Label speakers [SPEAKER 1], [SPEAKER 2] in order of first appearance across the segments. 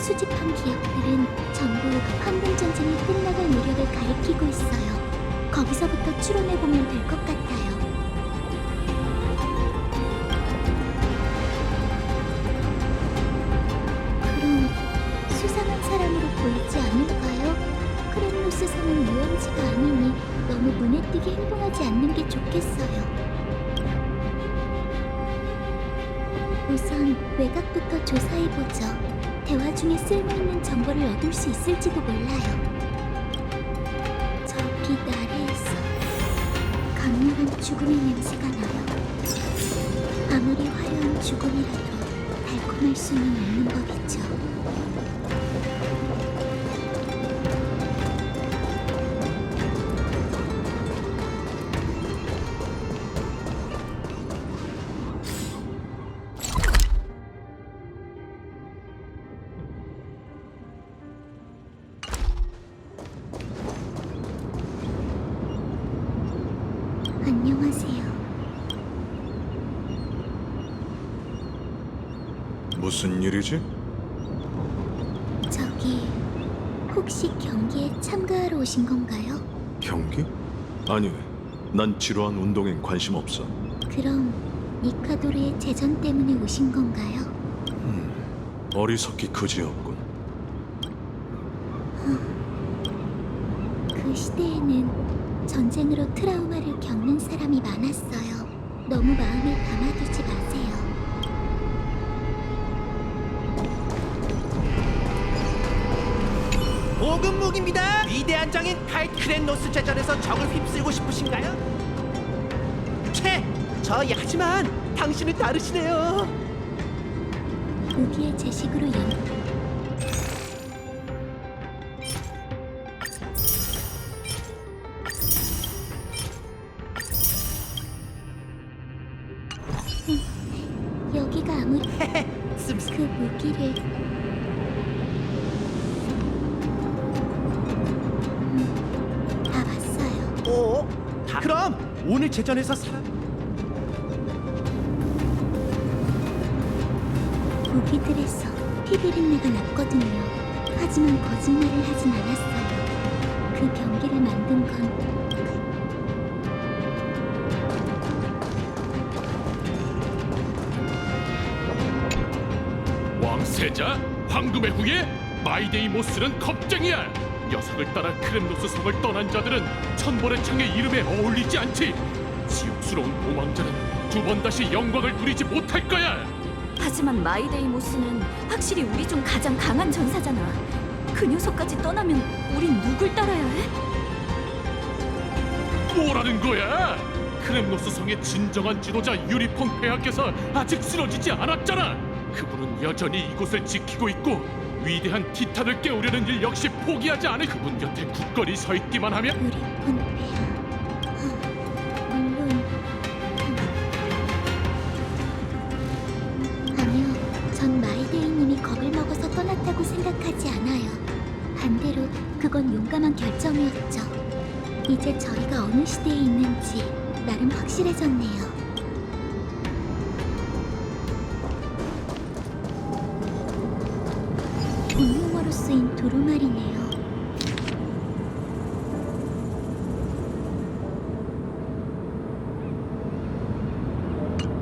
[SPEAKER 1] 수집한 기억들은 전부 황금전쟁이 끝나갈 무렵을 가리키고 있어요. 거기서부터 추론해보면 될 것 같아요. 그럼 수상한 사람으로 보이지 않을까요? 크렘노스 성은 유원지가 아니니 너무 눈에 띄게 행동하지 않는 게 좋겠어요. 우선 외곽부터 조사해보죠. 대화 중에 쓸모있는 정보를 얻을 수 있을지도 몰라요. 저기 나래에서 강렬한 죽음의 냄새가 나요. 아무리 화려한 죽음이라도 달콤할 수는 없는 법이죠. 안녕하세요.
[SPEAKER 2] 무슨 일이지?
[SPEAKER 1] 저기 혹시 경기에 참가하러 오신 건가요?
[SPEAKER 2] 경기? 아니, 난 지루한 운동엔 관심 없어.
[SPEAKER 1] 그럼 니카도르의 재전 때문에 오신 건가요?
[SPEAKER 2] 어리석기 그지없군.
[SPEAKER 1] 그 시대에는 전쟁으로 트라우마를 겪는 사람이 많았어요. 너무 마음에 담아두지 마세요.
[SPEAKER 3] 보급무기입니다. 위대한 장인 칼크렌노스 제전에서 적을 휩쓸고 싶으신가요? 하지만 당신은 다르시네요.
[SPEAKER 1] 무기의 제식으로 여기가 아무리 그 무기를 다 봤어요.
[SPEAKER 3] 그럼 오늘 제전에서
[SPEAKER 1] 무기들에서 피비린내가 났거든요. 하지만 거짓말을 하진 않았어요. 그 경기를 만든 건
[SPEAKER 4] 왕세자? 황금의 후예? 마이데이 모스는 겁쟁이야! 녀석을 따라 크렘노스 성을 떠난 자들은 천벌의 창의 이름에 어울리지 않지! 지옥스러운 도망자는 두 번 다시 영광을 누리지 못할 거야!
[SPEAKER 5] 하지만 마이데이 모스는 확실히 우리 중 가장 강한 전사잖아. 그 녀석까지 떠나면 우린 누굴 따라야 해?
[SPEAKER 4] 뭐라는 거야? 크렘노스 성의 진정한 지도자 유리폰 폐하께서 아직 쓰러지지 않았잖아! 그분은 여전히 이곳을 지키고 있고 위대한 티탄을 깨우려는 일 역시 포기하지 않을 그분 곁에 굳건히 서 있기만 하면
[SPEAKER 1] 우리 폰페야. 물론 아니요, 전 마이데이님이 겁을 먹어서 떠났다고 생각하지 않아요. 반대로 그건 용감한 결정이었죠. 이제 저희가 어느 시대에 있는지 나름 확실해졌네요. 본용어로 쓰인 두루마리네요.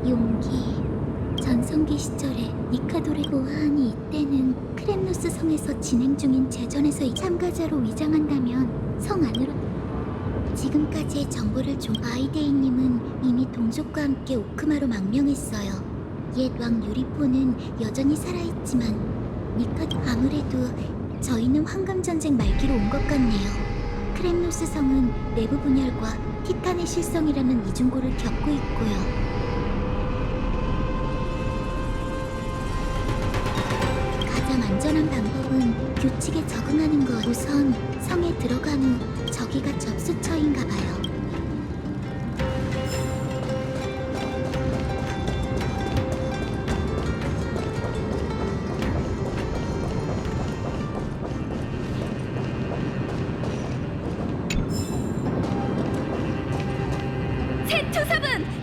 [SPEAKER 1] 용기. 전성기 시절에 니카도르 보아하니 이때는 크렘노스 성에서 진행 중인 제전에서 참가자로 위장한다면 성 안으로 지금까지의 정보를 좀 아이데이님은 이미 동족과 함께 오크마로 망명했어요. 옛 왕 유리포는 여전히 살아있지만 아무래도 저희는 황금전쟁 말기로 온 것 같네요. 크렘노스 성은 내부 분열과 티탄의 실성이라는 이중고를 겪고 있고요. 가장 안전한 방법은 규칙에 적응하는 것. 우선 성에 들어간 후 저기가 접수처인가 봐요.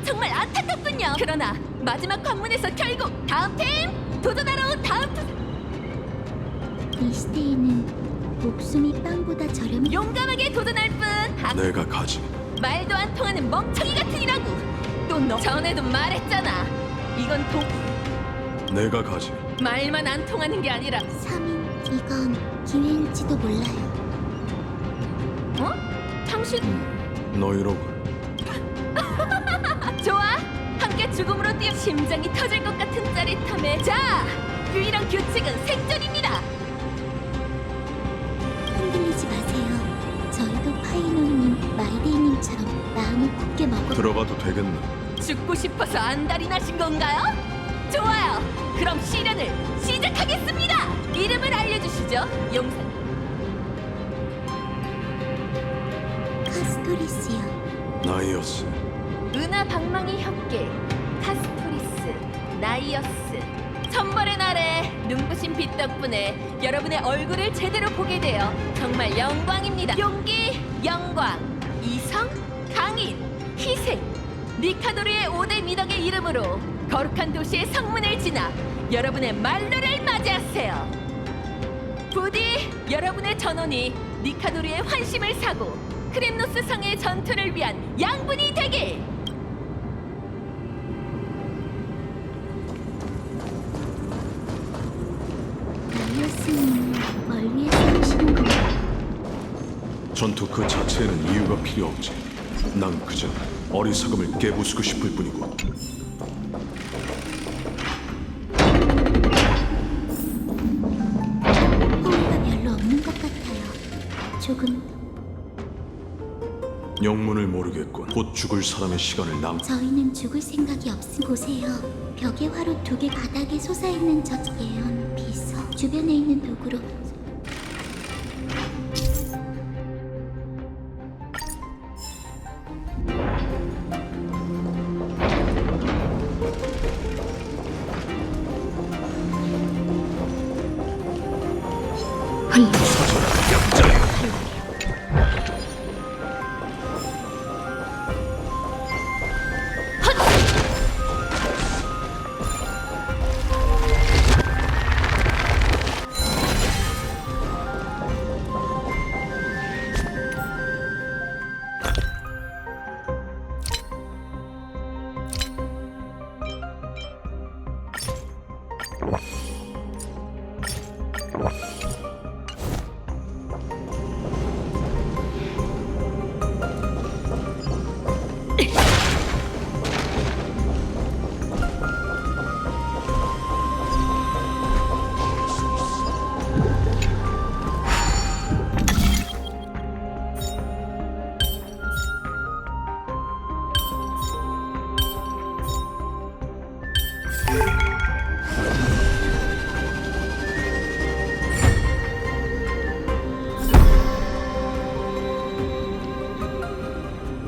[SPEAKER 5] 정말 안타깝군요. 그러나 마지막 관문에서 결국 다음 팀 도전하러 다음
[SPEAKER 1] 이 시대에는 목숨이 빵보다 저렴해.
[SPEAKER 5] 용감하게 도전할 뿐.
[SPEAKER 2] 내가 가지.
[SPEAKER 5] 말도 안 통하는 멍청이 같으니라고. 또 너 전에도 말했잖아. 이건
[SPEAKER 2] 내가 가지.
[SPEAKER 5] 말만 안 통하는 게 아니라
[SPEAKER 1] 3인 이건 기회일지도 몰라요.
[SPEAKER 5] 어? 당신
[SPEAKER 2] 너희로군.
[SPEAKER 5] 좋아. 함께 죽음으로 뛰어 심장이 터질 것 같은 짜릿함에 자 유일한 규칙은 생존입니다.
[SPEAKER 1] 흔들리지 마세요. 저희도 파이논님, 마이데이님처럼 마음을 굳게 먹어.
[SPEAKER 2] 들어가도 되겠나?
[SPEAKER 5] 죽고 싶어서 안달이 나신 건가요? 좋아요. 그럼 시련을 시작하겠습니다. 이름을 알려주시죠. 용사
[SPEAKER 1] 카스토리스요.
[SPEAKER 2] 나이어스.
[SPEAKER 5] 은하 방망이 협계 카스토리스 나이어스 천벌의 날에 눈부신 빛 덕분에 여러분의 얼굴을 제대로 보게 되어 정말 영광입니다. 용기, 영광, 이성, 강인, 희생 니카도르의 5대 미덕의 이름으로 거룩한 도시의 성문을 지나 여러분의 말로를 맞이하세요. 부디 여러분의 전원이 니카도르의 환심을 사고 크렘노스 성의 전투를 위한 양분이 되길.
[SPEAKER 1] 나이어스님, 뭘 위해 싸우시는 건가요?
[SPEAKER 2] 전투 그 자체에는 이유가 필요 없지. 난 그저 어리석음을 깨부수고 싶을 뿐이고.
[SPEAKER 1] 호의가 별로 없는 것 같아요. 조금
[SPEAKER 2] 영문을 모르겠군. 곧 죽을 사람의 시간을
[SPEAKER 1] 저희는 죽을 생각이 없음. 보세요. 벽에 화로 2개, 바닥에 솟아있는 저 예언, 비서, 주변에 있는 도구로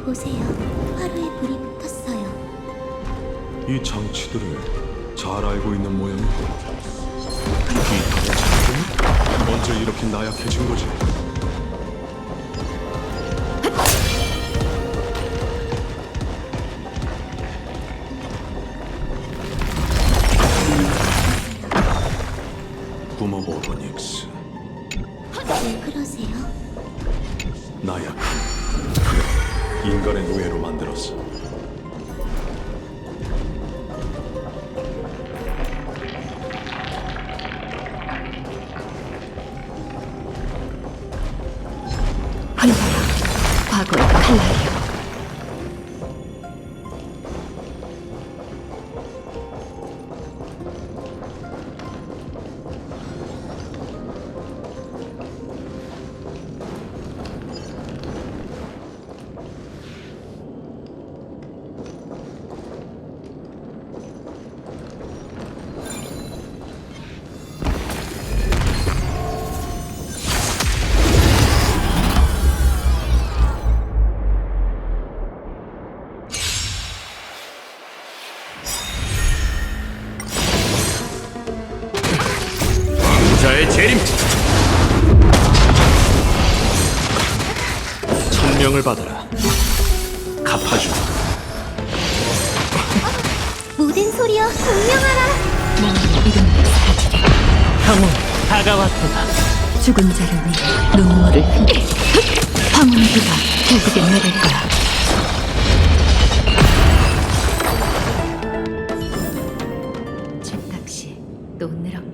[SPEAKER 1] 보세요. 화로에 불이 붙었어요.
[SPEAKER 2] 이 장치들을 잘 알고 있는 모양이고. 이 장치들은 언제 이렇게 나약해진 거지? 구모 오로닉스.
[SPEAKER 1] 왜 그러세요?
[SPEAKER 2] 나약함. 그래, 인간의 노예로 만들었어.
[SPEAKER 5] 과거의 칼날이요.
[SPEAKER 4] 자의 재림. 천명을 받아라. 갚아주마.
[SPEAKER 1] 모든 소리여 공명하라.
[SPEAKER 5] 이름을 사지리.
[SPEAKER 4] 형은
[SPEAKER 6] 다가왔구나.
[SPEAKER 1] 죽은 자를 위해 눈물을 흘려. 황혼의 비가 결국엔 내릴 거야. 즉각시 또 늘었군.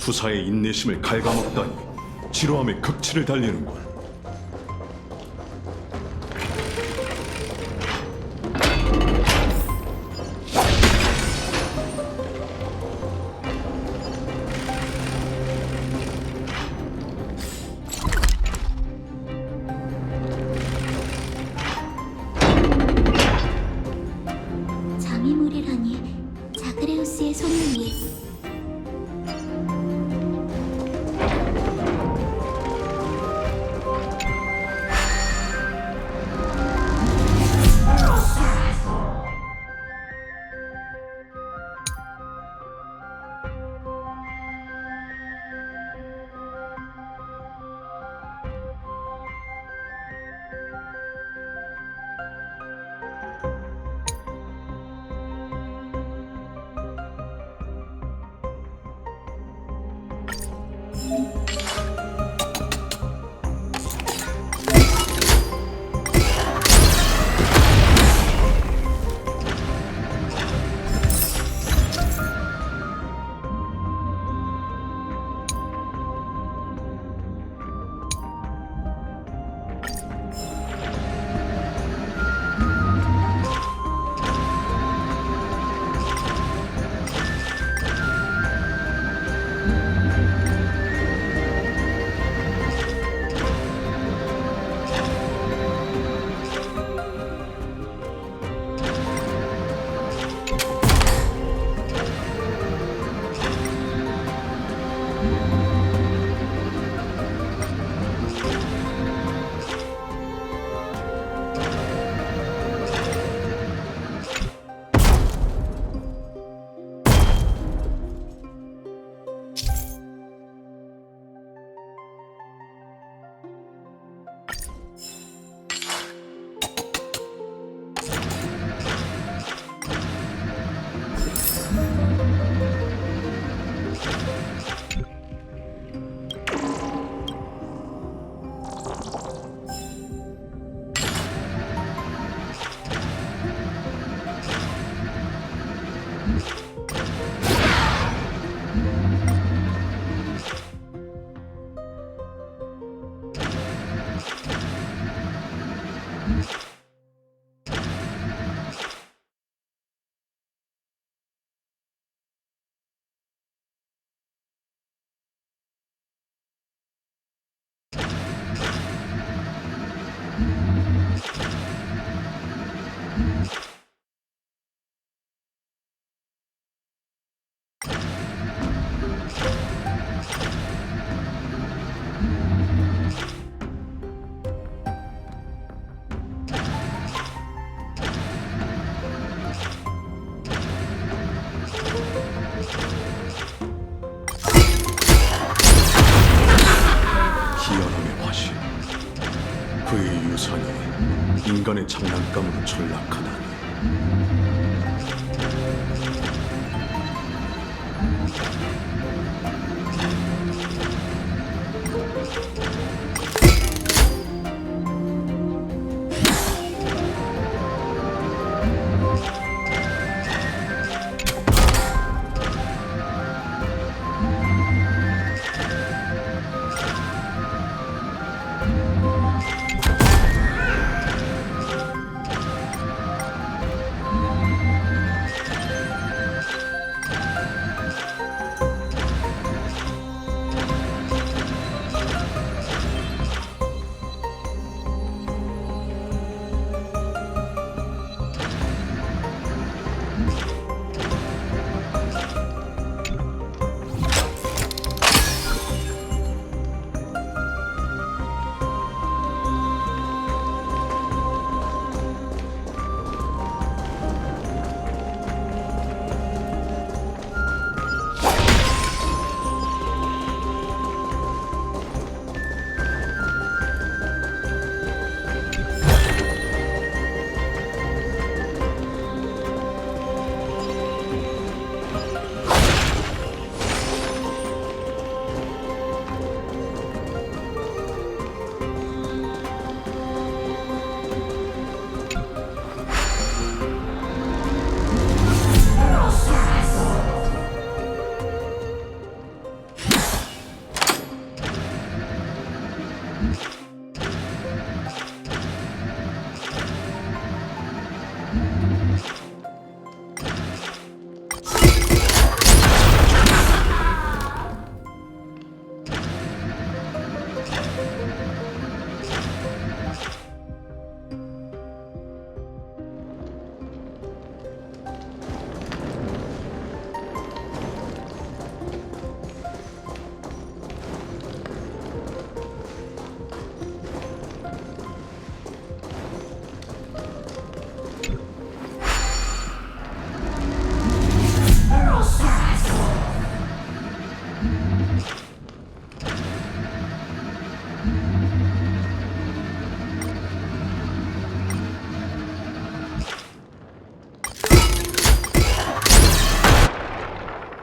[SPEAKER 2] 투사의 인내심을 갉아먹다니 지루함의 극치를 달리는군.
[SPEAKER 1] 장애물이라니 자그레우스의 손을 위해
[SPEAKER 2] 그의 유산이 인간의 장난감으로 전락하다니.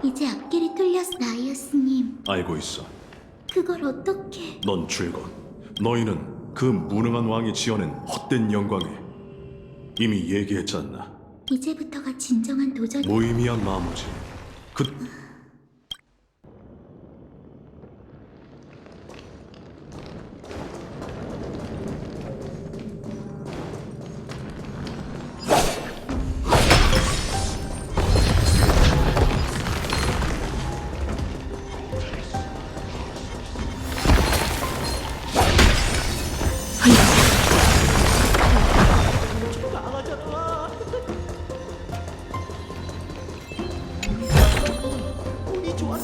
[SPEAKER 1] 이제 앞길이 뚫렸어, 나이어스님.
[SPEAKER 2] 알고 있어.
[SPEAKER 1] 그걸 어떻게...
[SPEAKER 2] 넌 줄곧 너희는 그 무능한 왕이 지어낸 헛된 영광에 이미 얘기했잖아.
[SPEAKER 1] 이제부터가 진정한 도전...
[SPEAKER 2] 무의미한 마무지. 그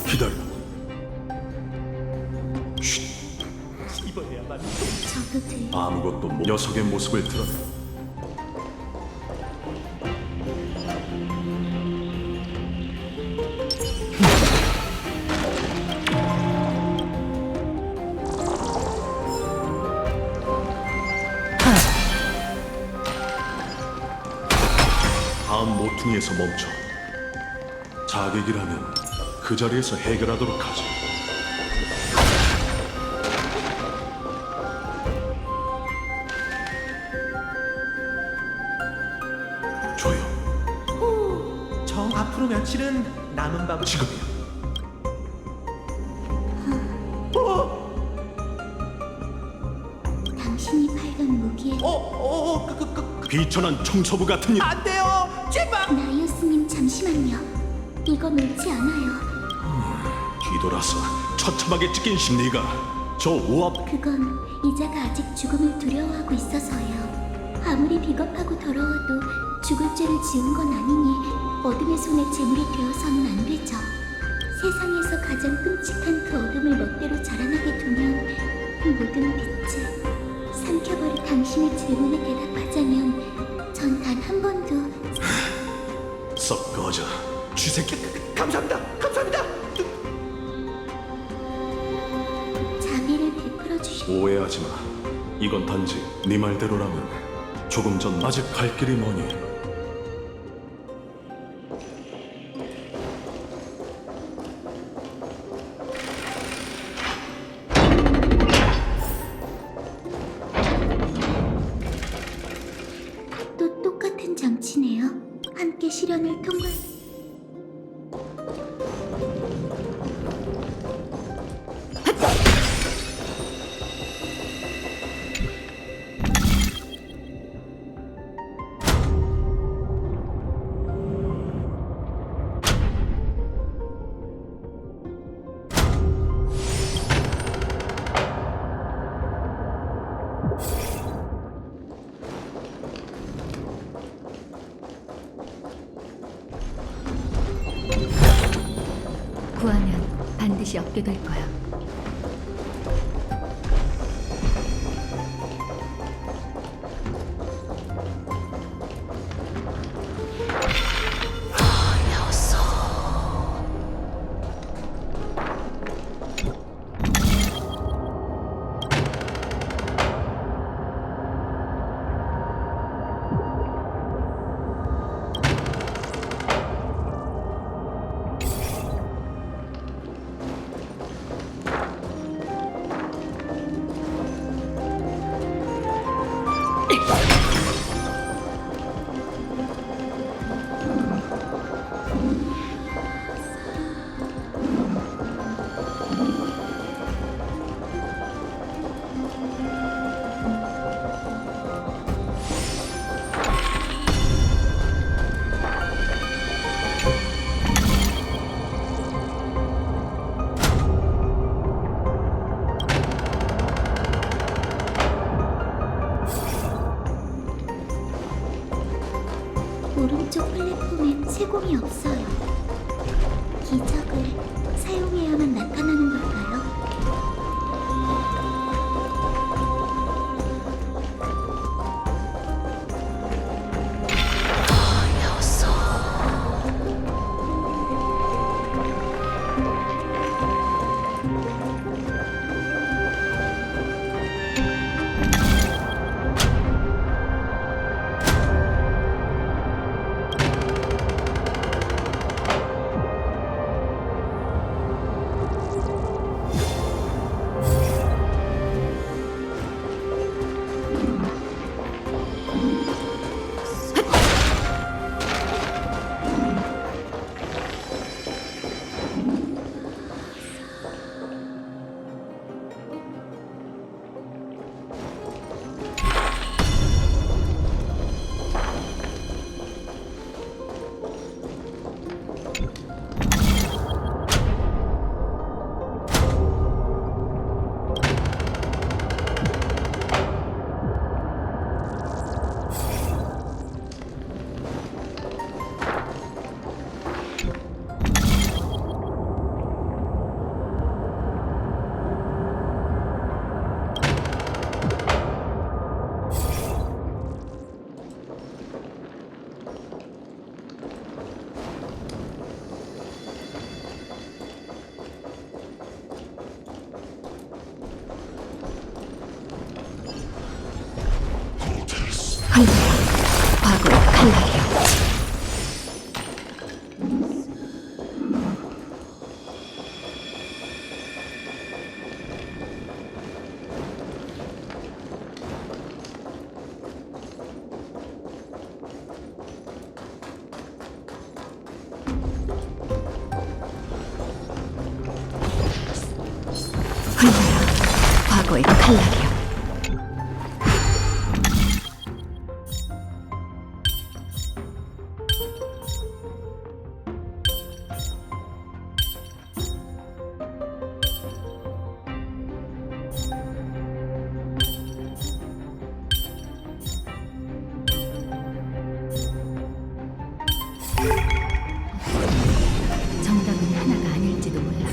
[SPEAKER 2] 기다려. 쉿.
[SPEAKER 1] 저도
[SPEAKER 2] 아무것도 녀석의 모습을 드러내. 다음 모퉁이에서 멈춰. 자객이라면 그 자리에서 해결하도록 하지. 조용.
[SPEAKER 3] 정 앞으로 며칠은 남은 밤을
[SPEAKER 2] 지금이야.
[SPEAKER 1] 당신이 팔던 무기에...
[SPEAKER 2] 비천한 청소부 같은 일.
[SPEAKER 3] 안 돼요. 제발.
[SPEAKER 1] 나이어스님 잠시만요. 이건 옳지 않아요.
[SPEAKER 2] 뒤돌아서 처참하게 찢긴 심리가 저 오합.
[SPEAKER 1] 그건 이자가 아직 죽음을 두려워하고 있어서예요. 아무리 비겁하고 더러워도 죽을 죄를 지은 건 아니니 어둠의 손에 제물이 되어서는 안 되죠. 세상에서 가장 끔찍한 그 어둠을 멋대로 자라나게 두면 모든 빛을 삼켜버릴 당신의 질문에 대답하자면 전 단 한 번도...
[SPEAKER 2] 썩 꺼져 쥐새끼.
[SPEAKER 3] 감사합니다. 감사합니다.
[SPEAKER 1] 자비를 베풀어 주시...
[SPEAKER 2] 오해하지 마. 이건 단지 네 말대로라면 조금 전 아직 갈 길이 머니.
[SPEAKER 1] 또 똑같은 장치네요. 함께 시련을 통과...
[SPEAKER 5] 구하면 반드시 얻게 될 거야.
[SPEAKER 1] 오른쪽 플랫폼엔 세공이 없어요. 기적을 사용해야만 나타나는 걸까요?
[SPEAKER 5] 과거의 칼날이여. 흘러라, 과거의 칼날이여. 정답은 하나가 아닐지도 몰라.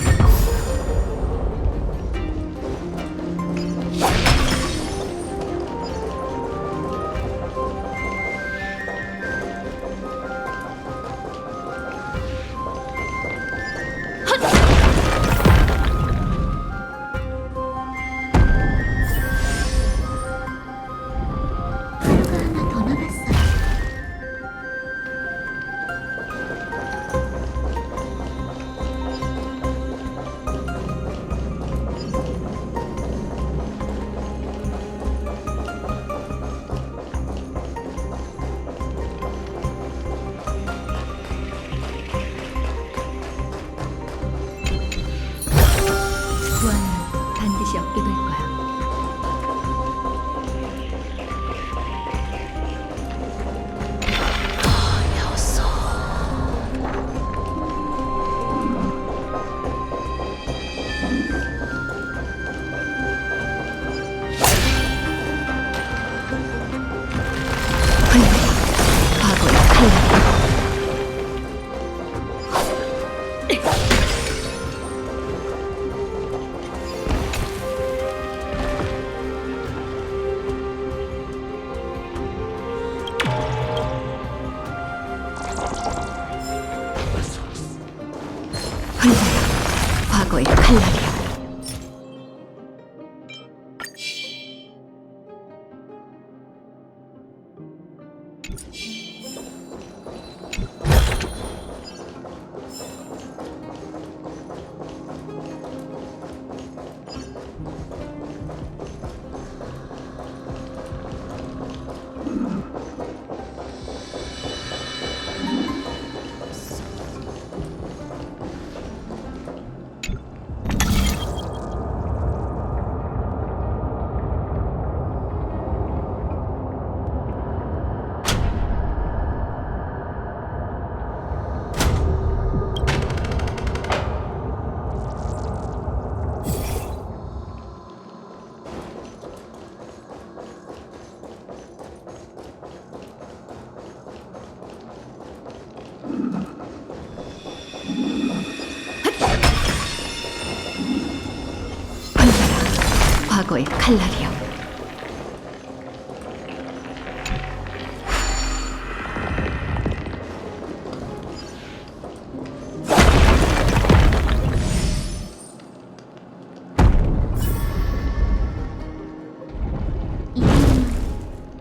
[SPEAKER 5] 과거의 칼날이여.
[SPEAKER 1] 이번엔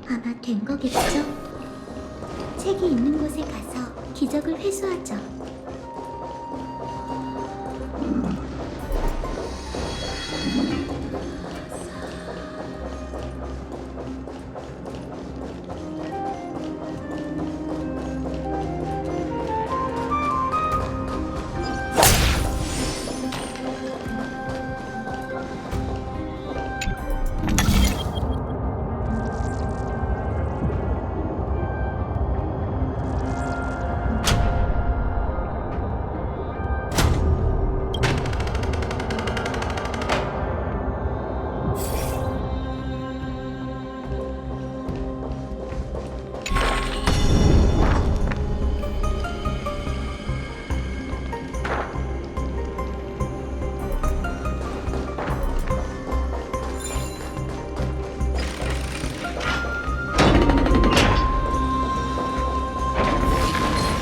[SPEAKER 1] 아마 된 거겠죠? 책이 있는 곳에 가서 기적을 회수하죠.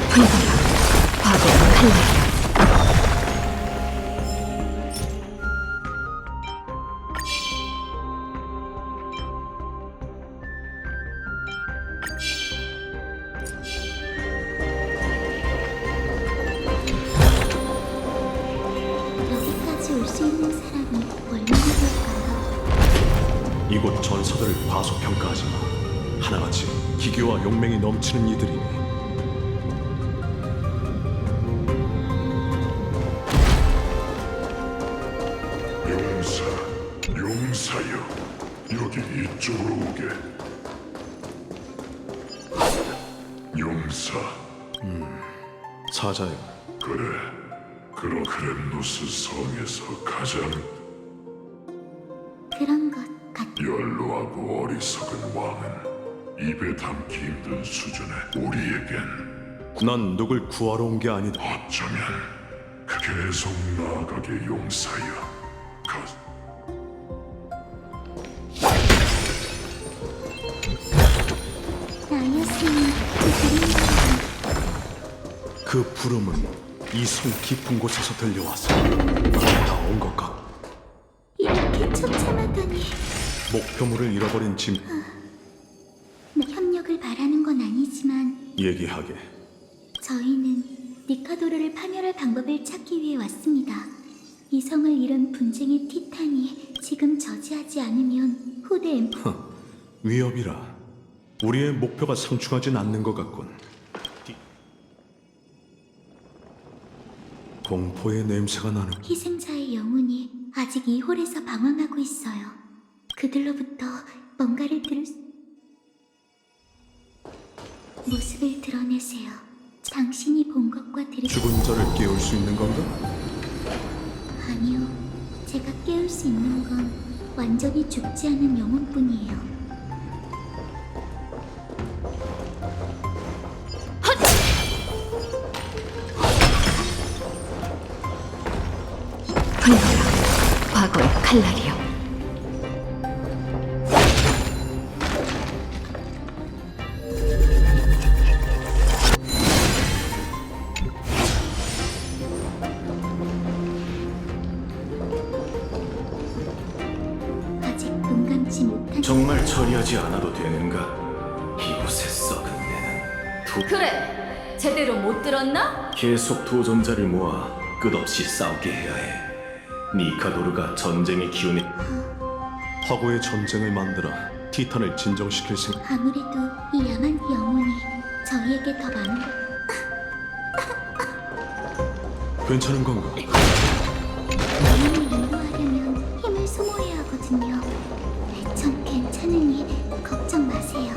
[SPEAKER 5] 불가라. 과거의 칼날이여.
[SPEAKER 1] 여기까지 올 수 있는 사람이 얼마나 될까요?
[SPEAKER 2] 이곳 전사들을 과소평가하지 마. 하나같이 기교와 용맹이 넘치는 이들이니
[SPEAKER 6] 용사여, 여기 이쪽으로 오게. 용사,
[SPEAKER 2] 사자여.
[SPEAKER 6] 그래. 그럼 크렘노스 성에서 가장
[SPEAKER 1] 그런 것 같...
[SPEAKER 6] 연로하고 어리석은 왕은 입에 담기 힘든 수준의 우리에겐
[SPEAKER 2] 난 누굴 구하러 온 게 아니다.
[SPEAKER 6] 어쩌면 계속 나아가게 용사여.
[SPEAKER 1] 나였으면
[SPEAKER 2] 그 부름은 이 성 깊은 곳에서 들려와서 다 온 것 같고
[SPEAKER 1] 이렇게 처참하다니.
[SPEAKER 2] 목표물을 잃어버린 짐
[SPEAKER 1] 협력을 바라는 건 아니지만
[SPEAKER 2] 얘기하게.
[SPEAKER 1] 저희는 니카도르를 파멸할 방법을 찾기 위해 왔습니다. 이 성을 잃은 분쟁의 티탄이 지금 저지하지 않으면 후대
[SPEAKER 2] 위협이라 우리의 목표가 상충하진 않는 것 같군. 공포의 냄새가 나는.
[SPEAKER 1] 희생자의 영혼이 아직 이 홀에서 방황하고 있어요. 그들로부터 뭔가를 들을 수... 모습을 드러내세요. 당신이 본 것과
[SPEAKER 2] 죽은 자를 깨울 수 있는 건가?
[SPEAKER 1] 아니요. 제가 깨울 수 있는 건 완전히 죽지 않은 영혼뿐이에요.
[SPEAKER 5] 불가라. 과거의 칼날이여.
[SPEAKER 1] 아직 눈 감지 못한
[SPEAKER 7] 정말 처리하지 않아도 되는가? 이곳에 썩은 내는
[SPEAKER 5] 그래. 제대로 못 들었나?
[SPEAKER 7] 계속 도전자를 모아 끝없이 싸우게 해야 해. 니카도르가 전쟁의 기운이
[SPEAKER 2] 화고의 전쟁을 만들어 티탄을 진정시킬 생각.
[SPEAKER 1] 아무래도 이 야만 영혼이 저희에게 더 많은
[SPEAKER 2] 괜찮은 건가?
[SPEAKER 1] 영혼을 인도하려면 힘을 소모해야 하거든요. 전 괜찮으니 걱정 마세요.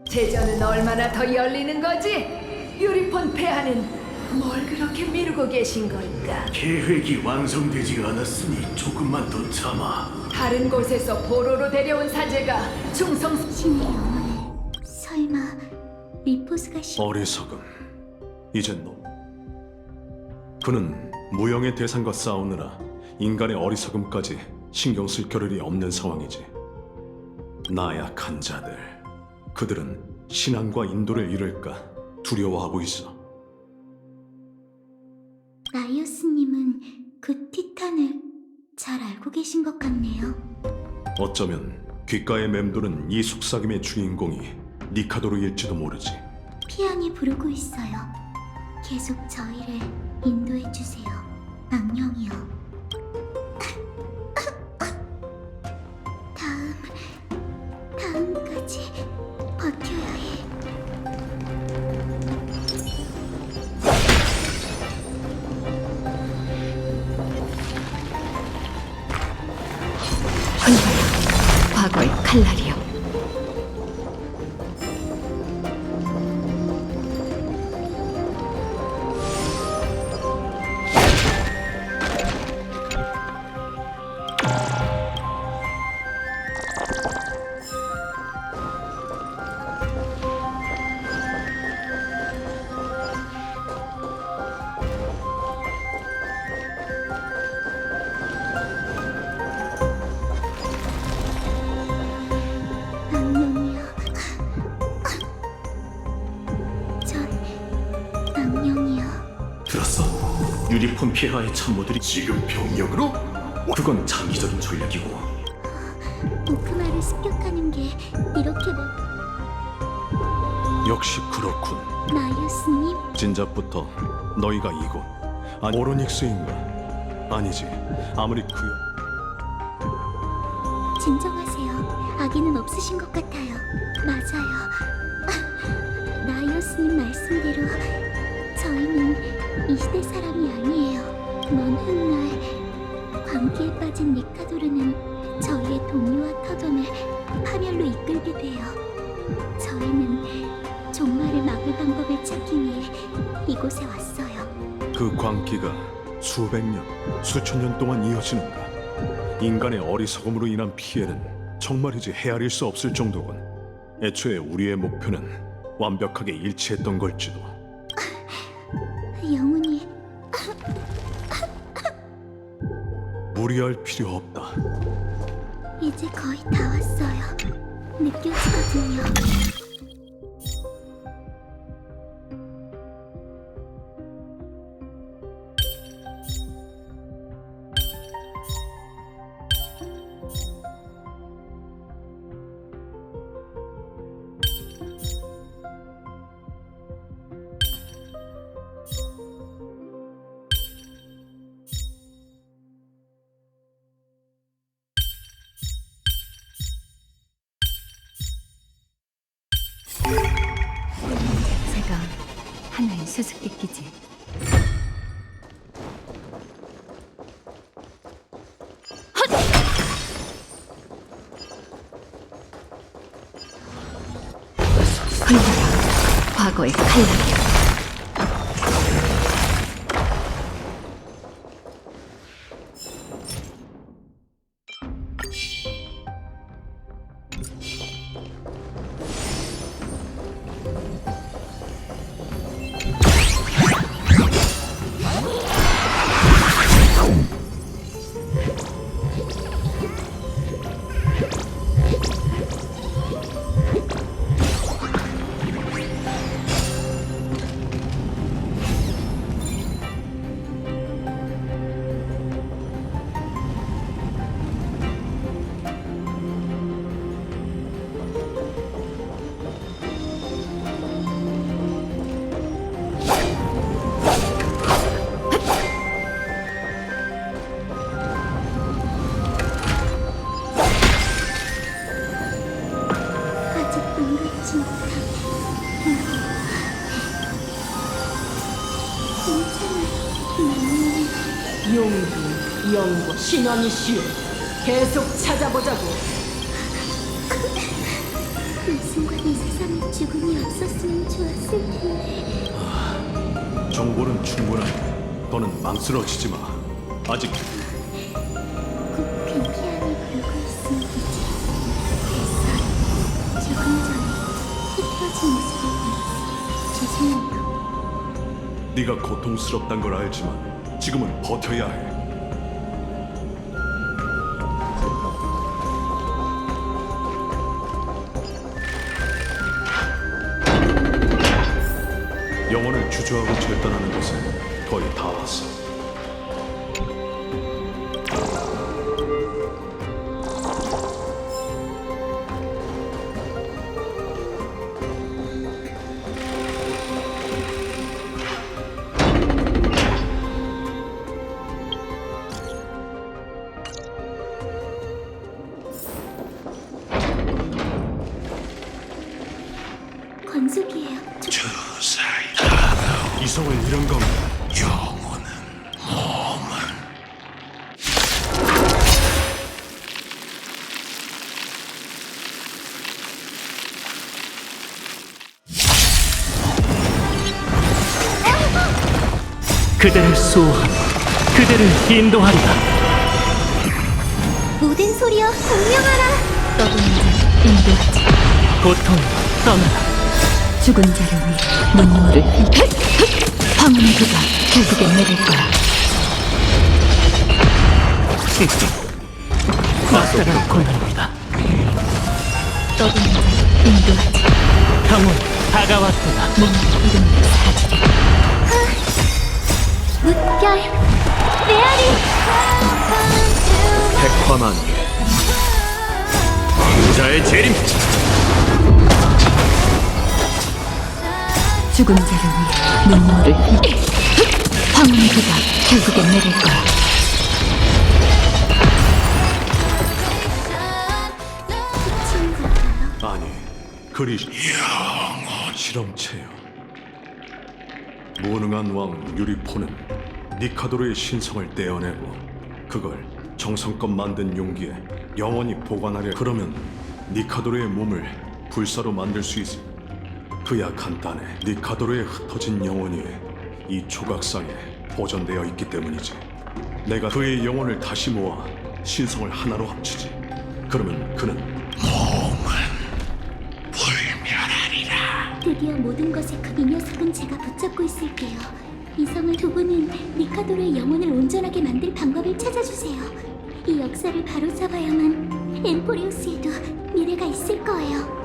[SPEAKER 8] 제전은 얼마나 더 열리는 거지? 유리폰 폐하는 뭘 그렇게 미루고 계신 걸까?
[SPEAKER 7] 계획이 완성되지 않았으니 조금만 더 참아.
[SPEAKER 8] 다른 곳에서 보로로 데려온 사제가 충성
[SPEAKER 1] 신의 영혼을 설마 리포스가
[SPEAKER 2] 어리석음. 이젠 너. 그는 무형의 대상과 싸우느라 인간의 어리석음까지 신경 쓸 겨를이 없는 상황이지. 나약한 자들. 그들은 신앙과 인도를 잃을까 두려워하고 있어.
[SPEAKER 1] 라이오스님은 그 티탄을 잘 알고 계신 것 같네요.
[SPEAKER 2] 어쩌면 귓가에 맴도는 이 속삭임의 주인공이 니카도르일지도 모르지.
[SPEAKER 1] 피안이 부르고 있어요. 계속 저희를 인도해 주세요. 악령이요. 다음까지 버텨야 해.
[SPEAKER 8] 과거의 칼날이여.
[SPEAKER 1] 악령이요. 전 악령이요.
[SPEAKER 7] 들었어? 유리폰 폐하의 참모들이 지금 병력으로? 그건 장기적인 전략이고
[SPEAKER 1] 오크마를 습격하는 게 이렇게
[SPEAKER 2] 역시 그렇군.
[SPEAKER 1] 라이오스님,
[SPEAKER 2] 진작부터 너희가 이곳 오로닉스인가? 아니지. 아무리 그여
[SPEAKER 1] 진정하세요. 악의는 없으신 것 같아요. 맞아요. 라이오스님 말씀대로 저희는 이 시대 사람이 아니에요. 먼 훗날 광기에 빠진 니카도르는 저희의 동료와 터전을 파멸로 이끌게 돼요. 저희는 종말을 막을 방법을 찾기 위해 이곳에 왔어요.
[SPEAKER 2] 그 광기가 수백 년, 수천 년 동안 이어지는가? 인간의 어리석음으로 인한 피해는 정말이지 헤아릴 수 없을 정도군. 애초에 우리의 목표는 완벽하게 일치했던 걸지도.
[SPEAKER 1] 영혼이
[SPEAKER 2] 무리할 필요 없다.
[SPEAKER 1] 이제 거의 다 왔어요. 느껴지거든요.
[SPEAKER 8] 제가 하나의 수수께끼지. 흘러라 과거의 칼날이여. 아직 반갑지 못하네. 괜찮아. 용기, 영과 신왕이시여, 계속 찾아보자고.
[SPEAKER 1] 그 순간이 세상일 줄 죽음이 없었으면 좋았을 텐데.
[SPEAKER 2] 정보는 충분하니 너는 망설여지지 마. 아직
[SPEAKER 1] 곧 빈피안이 불고 있습니다. 됐어요. 조금 전에 흐트러진 모습을 보여서 죄송해요.
[SPEAKER 2] 네가 고통스럽단 걸 알지만 지금은 버텨야 해. 영혼을 주저하고 절단하는 것은 거의 다 왔어.
[SPEAKER 1] 권속이에요.
[SPEAKER 2] 이성을 잃은 건가?
[SPEAKER 9] 그대를 수호하고 그대를 인도하리라.
[SPEAKER 1] 모든 소리여 공명하라. 떠도는 자 인도하지.
[SPEAKER 9] 고통 떠나라.
[SPEAKER 1] 죽은 자를 위해 눈물을 황혼의 비가 결국엔 내릴 거야.
[SPEAKER 9] 막다른 고난이다.
[SPEAKER 1] 떠도는 자 인도하지.
[SPEAKER 9] 평온 다가왔구나.
[SPEAKER 1] 몸 이름을 사지리. 물결 메아리.
[SPEAKER 7] 백화만 왕자의 재림.
[SPEAKER 1] 죽은 자를 위해 눈물을 황혼의 비가 결국엔 내릴 거야. 끝인 걸까요?
[SPEAKER 2] 아니, 그리 실험체요. 무능한 왕 유리포는 니카도르의 신성을 떼어내고 그걸 정성껏 만든 용기에 영원히 보관하려. 그러면 니카도르의 몸을 불사로 만들 수 있을. 그야 간단해. 니카도르의 흩어진 영혼이 이 조각상에 보존되어 있기 때문이지. 내가 그의 영혼을 다시 모아 신성을 하나로 합치지. 그러면 그는 드디어 모든 것의 그 이 녀석은 제가 붙잡고 있을게요. 이성을 두 분은 니카도르의 영혼을 온전하게 만들 방법을 찾아주세요. 이 역사를 바로잡아야만 엠포리우스에도 미래가 있을 거예요.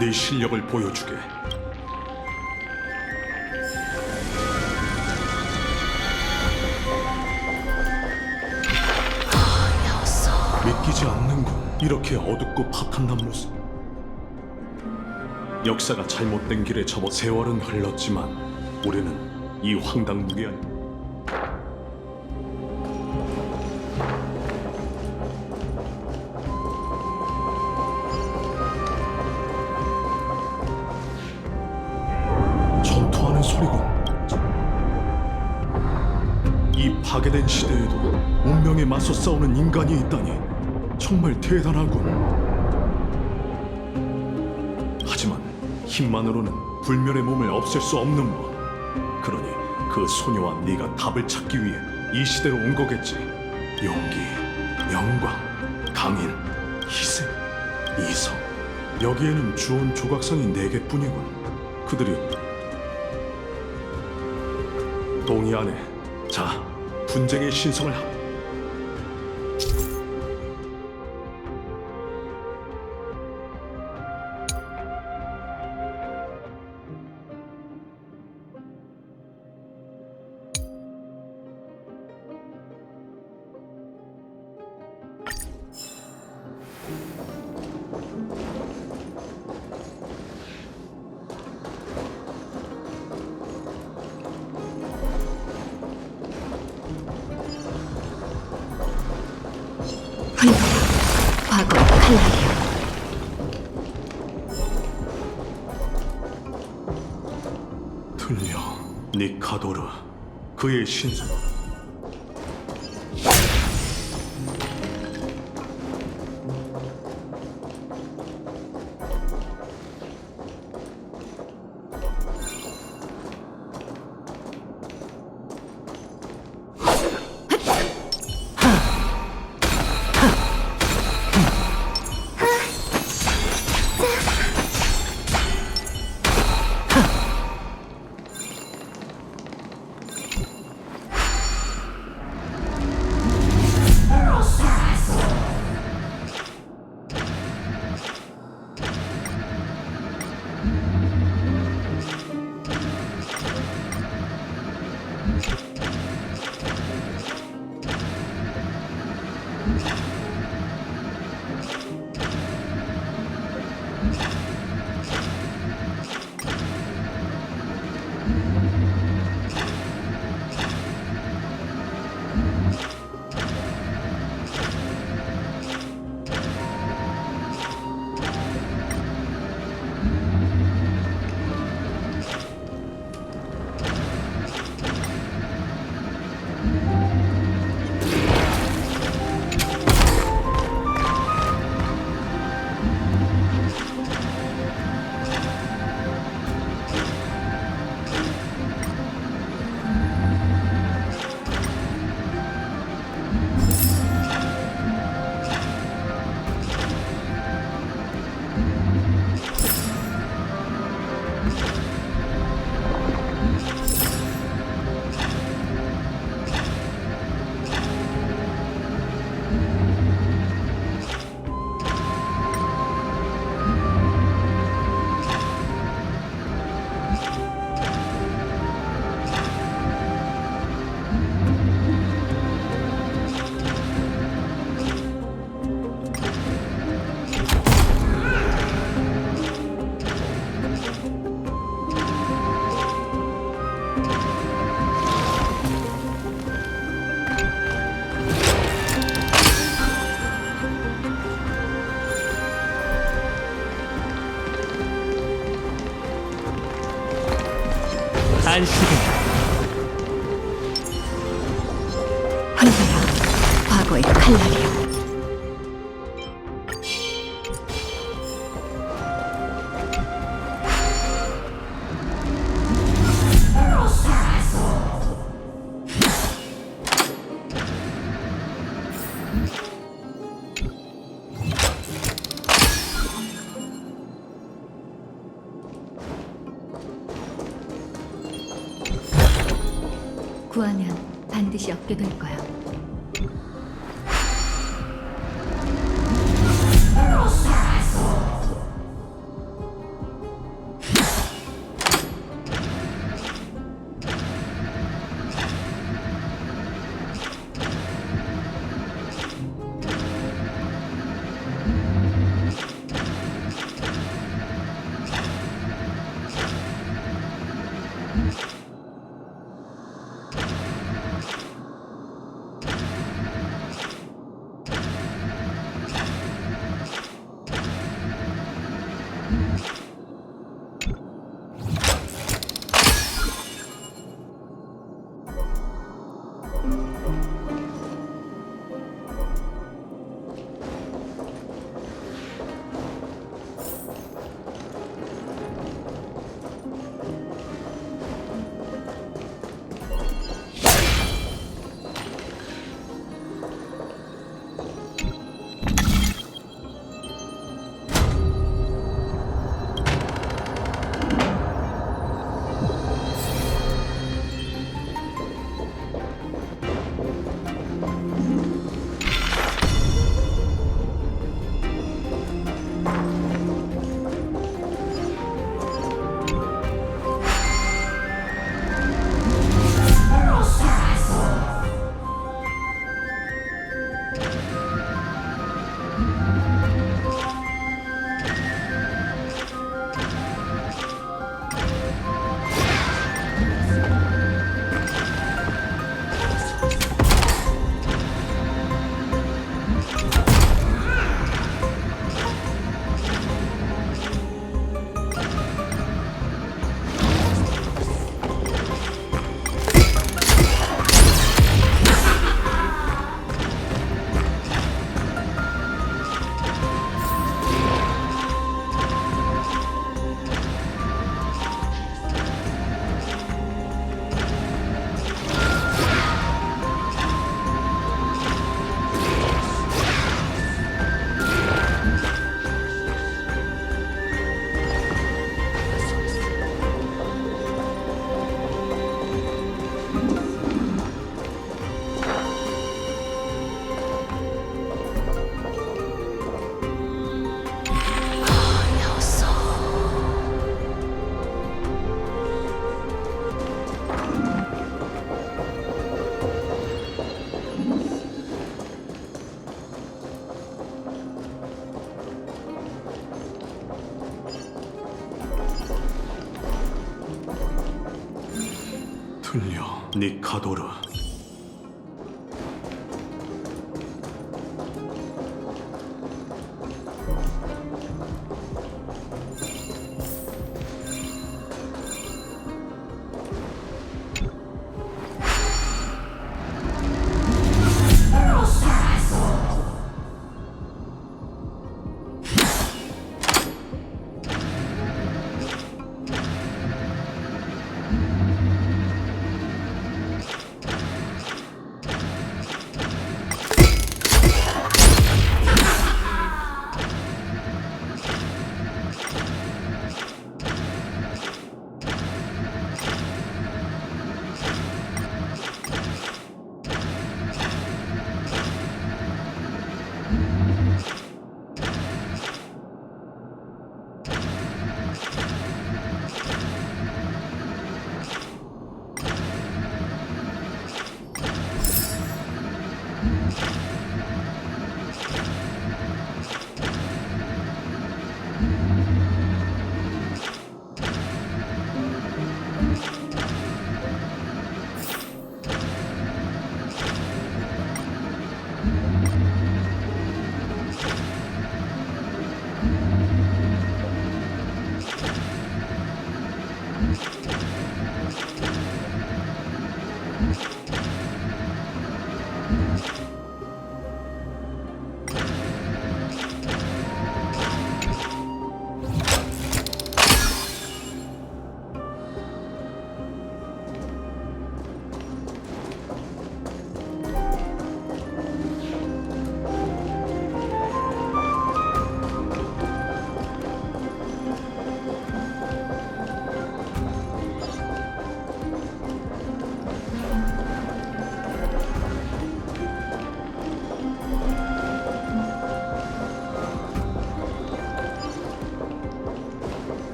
[SPEAKER 2] 네 실력을 보여주게. 믿기지 않는군. 이렇게 어둡고 파탄난 모습. 역사가 잘못된 길에 접어 세월은 흘렀지만 우리는 이 황당무계한 전투하는 소리군. 이 파괴된 시대에도 운명에 맞서 싸우는 인간이 있다니 정말 대단하군. 하지만 힘만으로는 불멸의 몸을 없앨 수 없는 법. 그러니 그 소녀와 네가 답을 찾기 위해 이 시대로 온 거겠지. 용기, 영광, 강인, 희생, 이성. 여기에는 주온 조각상이 4개뿐이군. 그들이 동의하네. 자, 분쟁의 신성을
[SPEAKER 1] 과거 칼날이야.
[SPEAKER 2] 틀려. 니카도르, 그의 신성.
[SPEAKER 9] 안식은
[SPEAKER 5] 황제야, 과거의 칼날이여. 구하면 반드시 얻게 될 거야.
[SPEAKER 2] 틀려. 니카도르.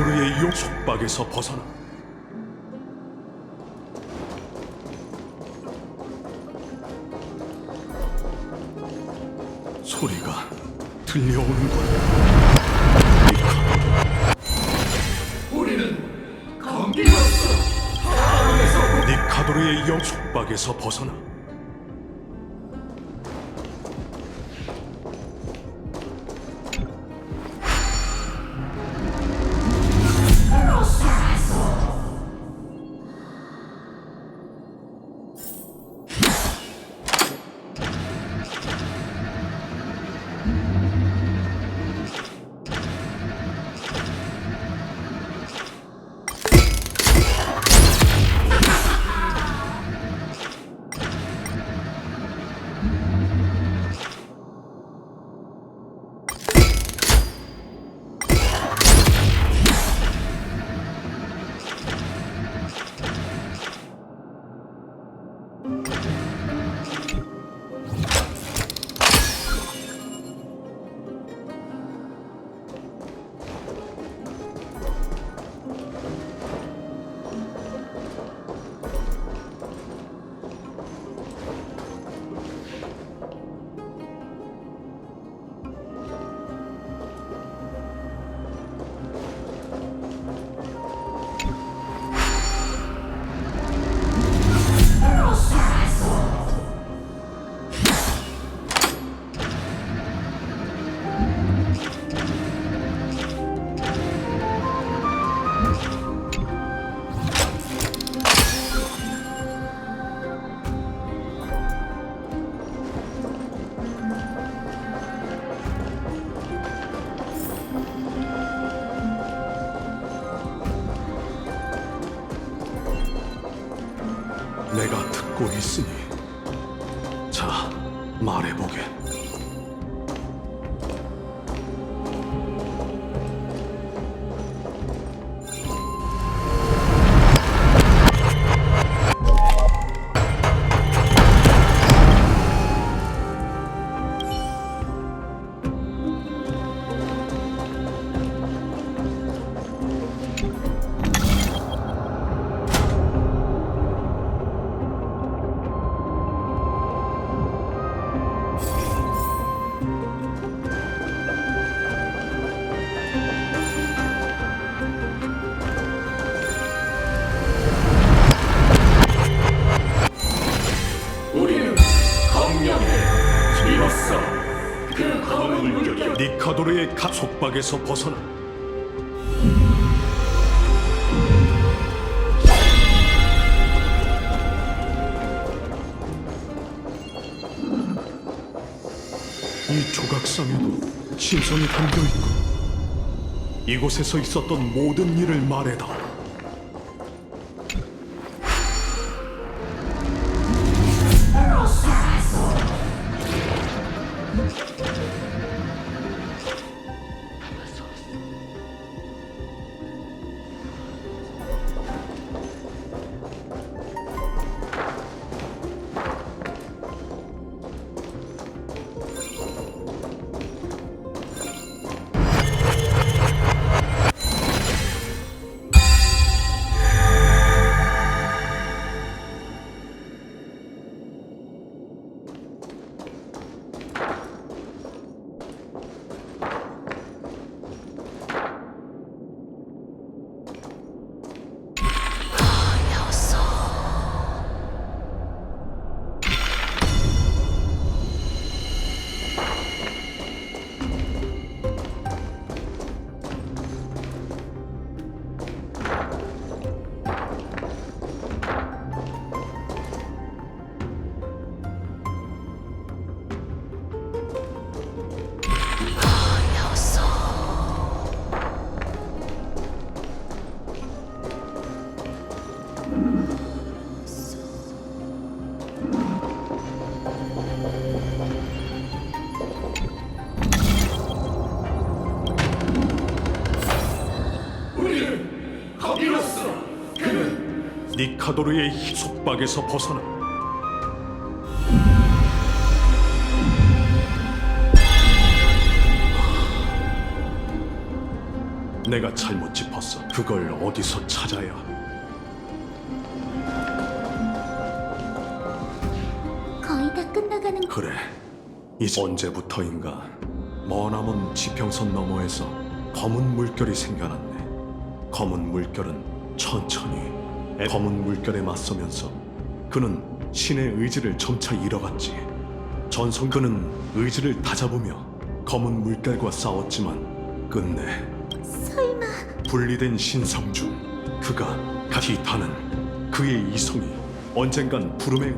[SPEAKER 2] 니카도르의 용 속박에서 벗어나. 소리가 들려오는군. 니카도르의 영 속박에서 벗어나. 내가 듣고 있으니 자, 말해보게. 니카도르의 속박에서 벗어나. 이 조각상에도 신성이 담겨있고 이곳에서 있었던 모든 일을 말해다. 니카도르의 속박에서 벗어나. 내가 잘못 짚었어. 그걸 어디서 찾아야?
[SPEAKER 1] 거의 다 끝나가는
[SPEAKER 2] 그래, 이제 언제부터인가 머나먼 지평선 너머에서 검은 물결이 생겨났네. 검은 물결은 천천히 검은 물결에 맞서면서 그는 신의 의지를 점차 잃어갔지. 전성 그는 의지를 다잡으며 검은 물결과 싸웠지만 끝내
[SPEAKER 1] 설마
[SPEAKER 2] 분리된 신성 중 그가 티탄은 그의 이성이 언젠간 부름에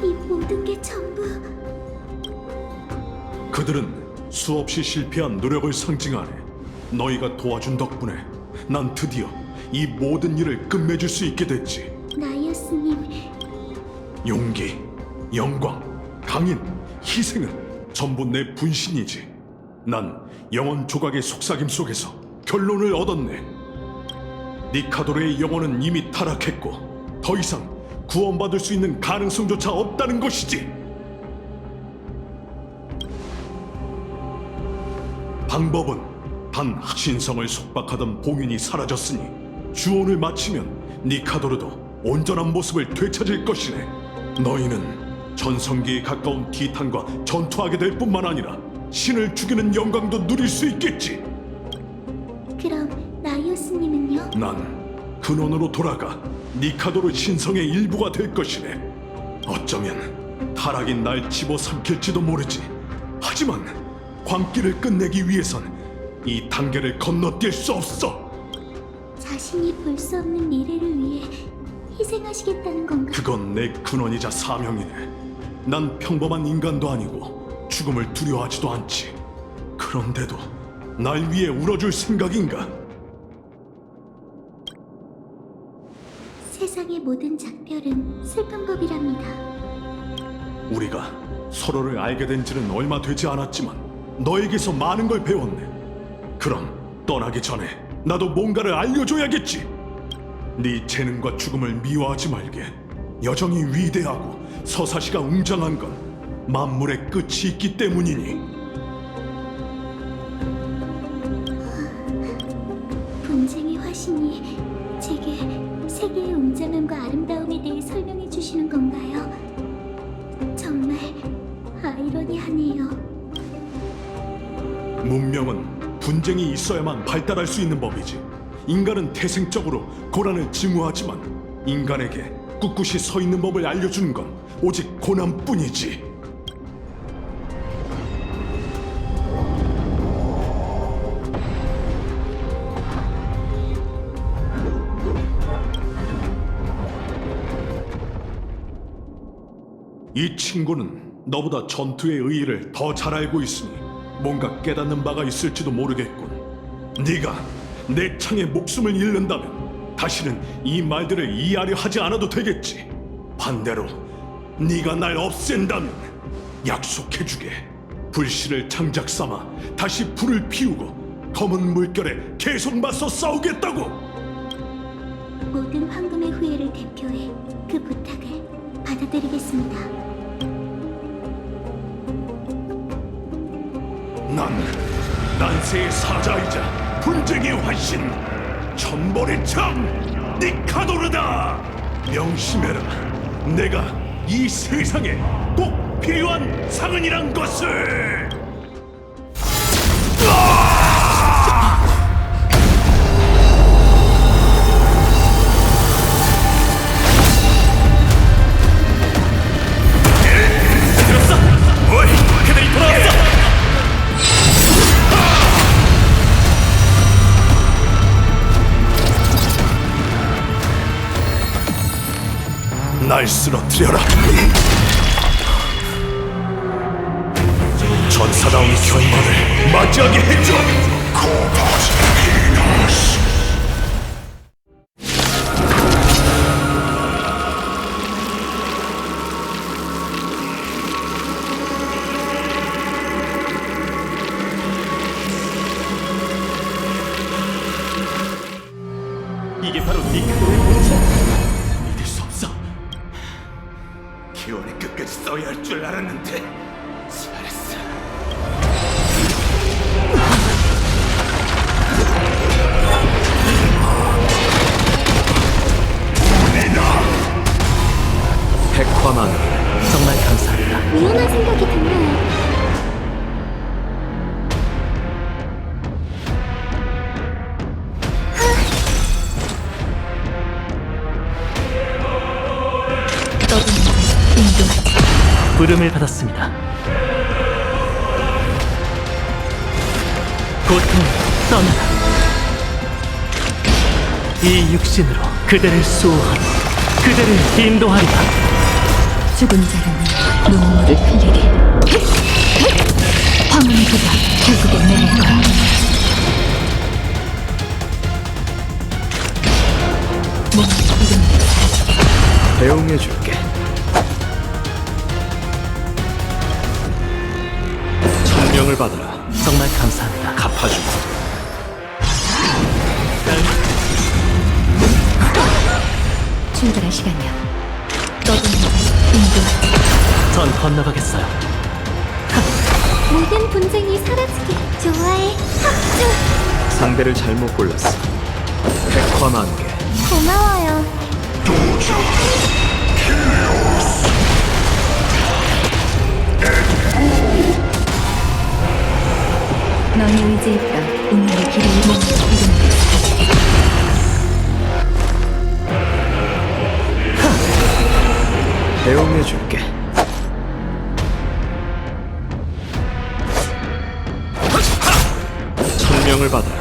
[SPEAKER 1] 이 모든 게 전부
[SPEAKER 2] 그들은 수없이 실패한 노력을 상징하네. 너희가 도와준 덕분에 난 드디어 이 모든 일을 끝맺을 수 있게 됐지.
[SPEAKER 1] 나이어스님,
[SPEAKER 2] 용기, 영광, 강인, 희생은 전부 내 분신이지. 난 영혼 조각의 속삭임 속에서 결론을 얻었네. 니카도르의 영혼은 이미 타락했고 더 이상 구원받을 수 있는 가능성조차 없다는 것이지. 방법은 단 신성을 속박하던 봉인이 사라졌으니 주온을 마치면 니카도르도 온전한 모습을 되찾을 것이네. 너희는 전성기에 가까운 티탄과 전투하게 될 뿐만 아니라 신을 죽이는 영광도 누릴 수 있겠지.
[SPEAKER 1] 그럼 나이어스님은요?
[SPEAKER 2] 난 근원으로 돌아가 니카도르 신성의 일부가 될 것이네. 어쩌면 타락인 날 집어삼킬지도 모르지. 하지만 광기를 끝내기 위해선 이 단계를 건너뛸 수 없어.
[SPEAKER 1] 자신이 볼 수 없는 미래를 위해 희생하시겠다는 건가?
[SPEAKER 2] 그건 내 근원이자 사명이네. 난 평범한 인간도 아니고 죽음을 두려워하지도 않지. 그런데도 날 위해 울어줄 생각인가?
[SPEAKER 1] 세상의 모든 작별은 슬픈 법이랍니다.
[SPEAKER 2] 우리가 서로를 알게 된 지는 얼마 되지 않았지만 너에게서 많은 걸 배웠네. 그럼 떠나기 전에 나도 뭔가를 알려줘야겠지. 네 재능과 죽음을 미워하지 말게. 여정이 위대하고 서사시가 웅장한 건 만물의 끝이 있기 때문이니.
[SPEAKER 1] 분쟁의 화신이 제게 세계의 웅장함과 아름다움에 대해 설명해 주시는 건가요? 정말 아이러니하네요.
[SPEAKER 2] 문명은 분쟁이 있어야만 발달할 수 있는 법이지. 인간은 태생적으로 고난을 증오하지만 인간에게 꿋꿋이 서 있는 법을 알려주는 건 오직 고난뿐이지. 이 친구는 너보다 전투의 의의를 더 잘 알고 있으니 뭔가 깨닫는 바가 있을지도 모르겠군. 네가 내 창에 목숨을 잃는다면 다시는 이 말들을 이해하려 하지 않아도 되겠지. 반대로 네가 날 없앤다면 약속해주게. 불씨를 장작 삼아 다시 불을 피우고 검은 물결에 계속 맞서 싸우겠다고.
[SPEAKER 1] 모든 황금의 후예를 대표해 그 부탁을 받아들이겠습니다.
[SPEAKER 2] 난 난세의 사자이자 분쟁의 화신 천벌의 창 니카도르다. 명심해라. 내가 이 세상에 꼭 필요한 상은이란 것을.
[SPEAKER 7] 들었어? 어이, 그들이 돌아왔어.
[SPEAKER 2] 날 쓰러뜨려라. 전사다운 결말을 맞이하게 해줘.
[SPEAKER 7] 바로 니카도의 공작. 믿을 수 없어. 기원이 끝까지 써야 할 줄 알았는데 잘했어.
[SPEAKER 9] 백화만 정말 감사합니다.
[SPEAKER 1] 위험한 생각이 들어요.
[SPEAKER 9] 부름을 받았습니다. 고통 떠나라. 이 육신으로 그대를 수호하며 그대를 인도하리라.
[SPEAKER 1] 죽은 자는 눈물을 흘리리. 황혼의 비가 결국엔 내릴 거야. 몸의 이름을
[SPEAKER 9] 배웅해줄게. 천명을 받아라. 정말 감사합니다.
[SPEAKER 2] 갚아주마.
[SPEAKER 1] 출발할 시간이야. 떠도는 인도.
[SPEAKER 9] 전 건너가겠어요.
[SPEAKER 1] 모든 분쟁이 사라지게. 좋아해. 합주.
[SPEAKER 9] 상대를 잘못 골랐어. 백화만개.
[SPEAKER 1] 고마워요. 너의 의지에 따라 운명의 길을 몸으로 이루는
[SPEAKER 9] 배웅해줄게. 천명을 받아라.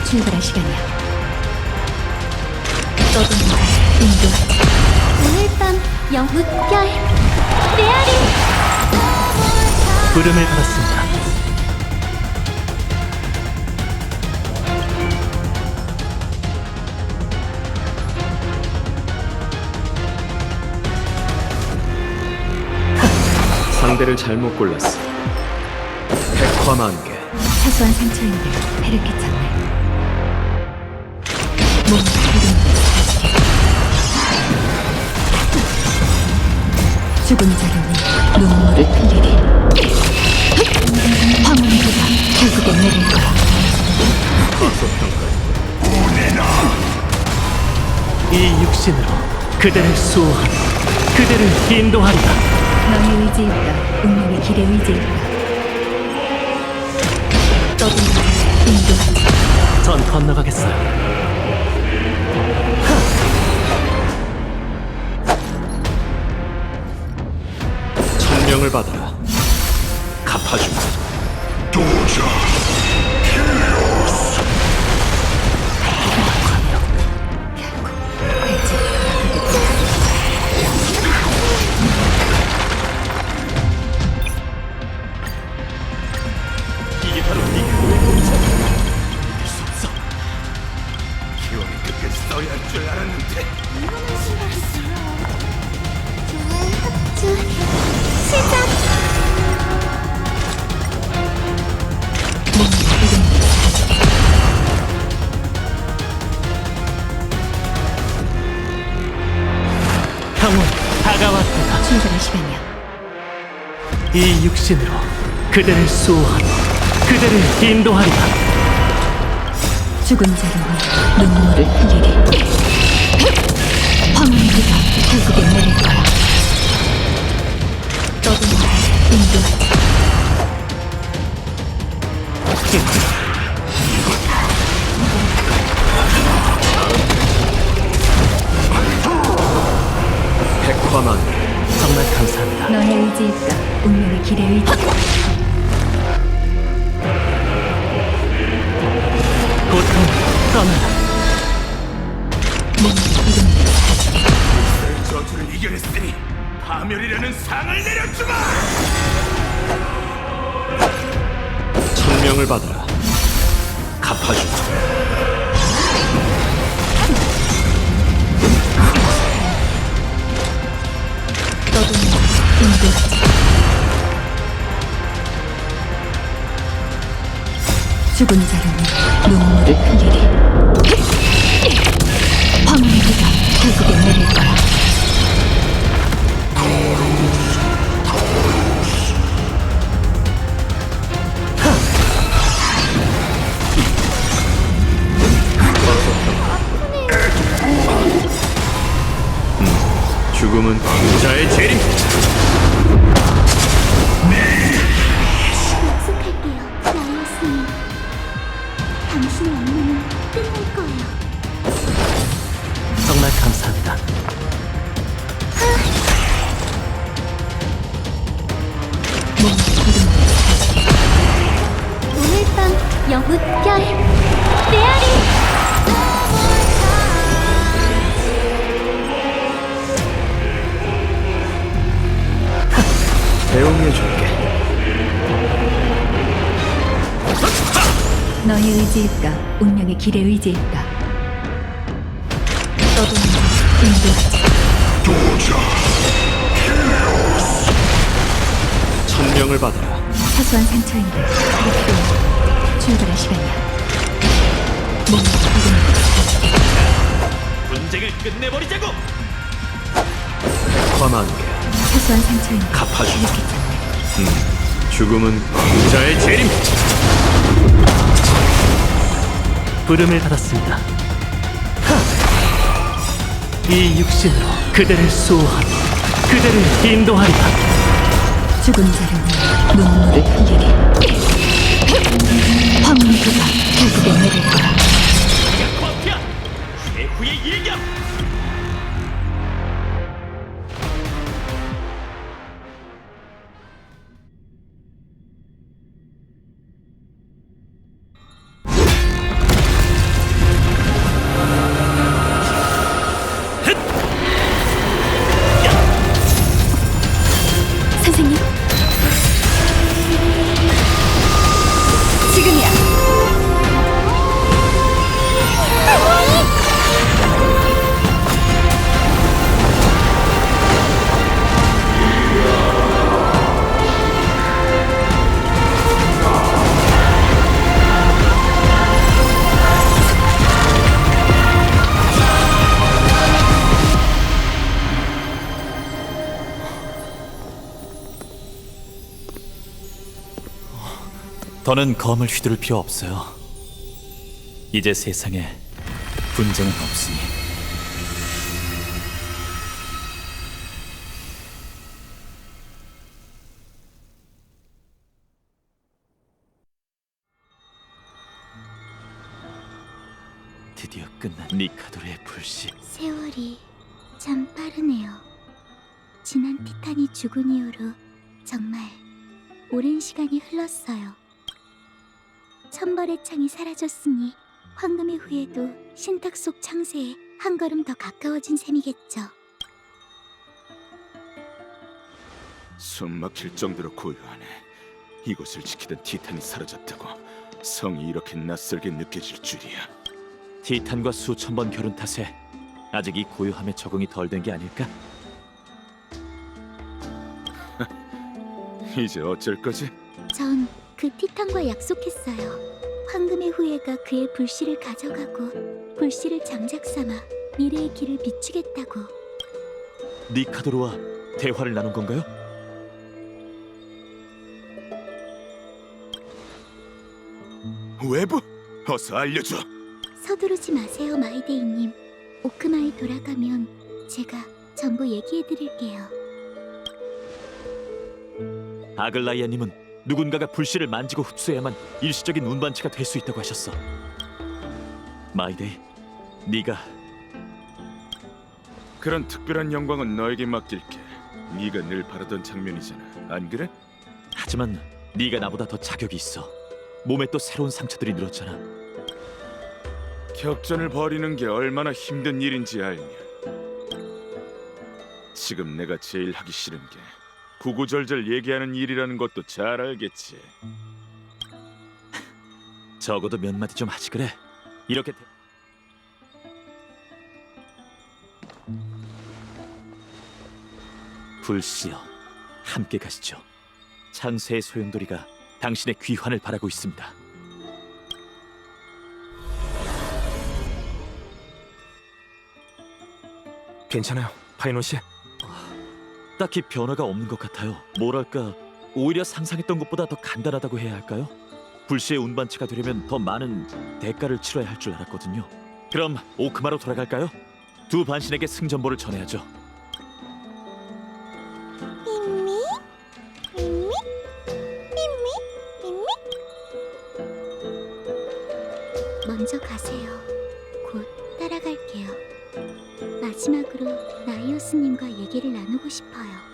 [SPEAKER 1] 출발할 시간이야. 떠도는 인도. 오늘 밤 영무별 메아리.
[SPEAKER 9] 부름을 받았습니다. 상대를 잘못 골랐어. 백화만개.
[SPEAKER 1] 사소한 상처인데 배를 끼쳤네. 몸과 이름을 사라지게. 죽은 자를 위해 눈물을 흘리리. 황혼의 비가 결국엔 내릴 거야.
[SPEAKER 9] 이 육신으로 그대를 수호하며 그대를 인도하리라.
[SPEAKER 1] 너의 의지일까 운명의 길의 의지일까. 떠도는 인도.
[SPEAKER 9] 전 건너가겠어요. 천명을 받아라.
[SPEAKER 2] 갚아주마.
[SPEAKER 7] 이게 바로 니카도의 공작. 믿을 수 없어. 기원이 끝까지 써야 할 줄 알았는데
[SPEAKER 1] 위험한 신발이 들어요. 좋아의 합주 시작. 몸과 이름을 사라지게.
[SPEAKER 9] 평온 다가왔다.
[SPEAKER 1] 출발할 시간이야.
[SPEAKER 9] 이 육신으로 그대를 수호하며 그대를 인도하리라.
[SPEAKER 1] 죽은 자를 위해 눈물을 흘리리. 황혼의 비가 결국엔 내릴 거야. 떠도는 인도.
[SPEAKER 9] 백화만개. 정말 감사합니다.
[SPEAKER 1] 너의 의지일까 운명의 길의 의지.
[SPEAKER 9] 고통 떠나라.
[SPEAKER 1] 몸과 이름을 사라지게.
[SPEAKER 7] 저주를 이겨냈으니 파멸이라는 상을 내려주마.
[SPEAKER 2] 천명을 받아라. 갚아주마.
[SPEAKER 1] 죽은 자는 눈물을 흘리리. 황혼의 비가 결국에 내릴 거야.
[SPEAKER 7] 죽음은 자의 재림.
[SPEAKER 1] 약속할게요, 라이오스님. 당신의 업무는 끝낼 거예요.
[SPEAKER 9] 정말 감사합니다.
[SPEAKER 1] 오늘 밤 영웅별 메아리.
[SPEAKER 7] 배웅해줄게.
[SPEAKER 1] 너의 의지일까, 운명의 길에 의지일까? 떠도는 인도하지.
[SPEAKER 7] 천명을 받아라.
[SPEAKER 1] 사소한 상처인데 그렇게 출발할 시간이야. 몸을 가동해.
[SPEAKER 4] 분쟁을 끝내버리자고.
[SPEAKER 7] 백화만개.
[SPEAKER 1] 사소한 상처인데
[SPEAKER 7] 갚아주마.
[SPEAKER 1] 이렇게 짧네.
[SPEAKER 7] 죽음은 자의 재림.
[SPEAKER 9] 부름을 받았습니다. 이 육신으로 그대를 수호하며 그대를 인도하리라.
[SPEAKER 1] 죽은 자는 눈물을 흘리리. 황혼의 비가 결국에 내릴 거야.
[SPEAKER 4] 커피야. 최후의 일격.
[SPEAKER 1] 선생님, 지금이야.
[SPEAKER 10] 더는 검을 휘두를 필요 없어요. 이제 세상에 분쟁은 없으니. 드디어 끝난 니카도르의 불씨.
[SPEAKER 1] 세월이 참 빠르네요. 지난 티탄이 죽은 이후로 정말 오랜 시간이 흘렀어요. 천벌의 창이 사라졌으니 황금의 후예도 신탁 속 창세에 한 걸음 더 가까워진 셈이겠죠.
[SPEAKER 6] 숨 막힐 정도로 고요하네. 이곳을 지키던 티탄이 사라졌다고 성이 이렇게 낯설게 느껴질 줄이야.
[SPEAKER 10] 티탄과 수천 번 겨룬 탓에 아직 이 고요함에 적응이 덜 된 게 아닐까?
[SPEAKER 6] 이제 어쩔 거지?
[SPEAKER 1] 전 그 티탄과 약속했어요. 황금의 후예가 그의 불씨를 가져가고 불씨를 장작 삼아 미래의 길을 비추겠다고.
[SPEAKER 10] 니카도르와 대화를 나눈 건가요?
[SPEAKER 6] 외부? 어서 알려줘.
[SPEAKER 1] 서두르지 마세요, 마이데이님. 오크마에 돌아가면 제가 전부 얘기해드릴게요.
[SPEAKER 10] 아글라이아님은 누군가가 불씨를 만지고 흡수해야만 일시적인 운반체가 될 수 있다고 하셨어. 마이데이, 네가
[SPEAKER 6] 그런 특별한 영광은 너에게 맡길게. 네가 늘 바라던 장면이잖아, 안 그래?
[SPEAKER 10] 하지만 네가 나보다 더 자격이 있어. 몸에 또 새로운 상처들이 늘었잖아.
[SPEAKER 6] 격전을 벌이는 게 얼마나 힘든 일인지 알면 지금 내가 제일 하기 싫은 게 구구절절 얘기하는 일이라는 것도 잘 알겠지.
[SPEAKER 10] 적어도 몇 마디 좀 하지 그래. 이렇게 불씨여, 함께 가시죠. 창세의 소용돌이가 당신의 귀환을 바라고 있습니다. 괜찮아요, 파이논 씨? 딱히 변화가 없는 것 같아요. 뭐랄까, 오히려 상상했던 것보다 더 간단하다고 해야 할까요? 불시의 운반체가 되려면 더 많은 대가를 치러야 할 줄 알았거든요. 그럼 오크마로 돌아갈까요? 두 반신에게 승전보를 전해야죠.
[SPEAKER 1] 먼저 가세요. 곧 따라갈게요. 마지막으로 나이오스님과 얘기를 나누고 싶어요.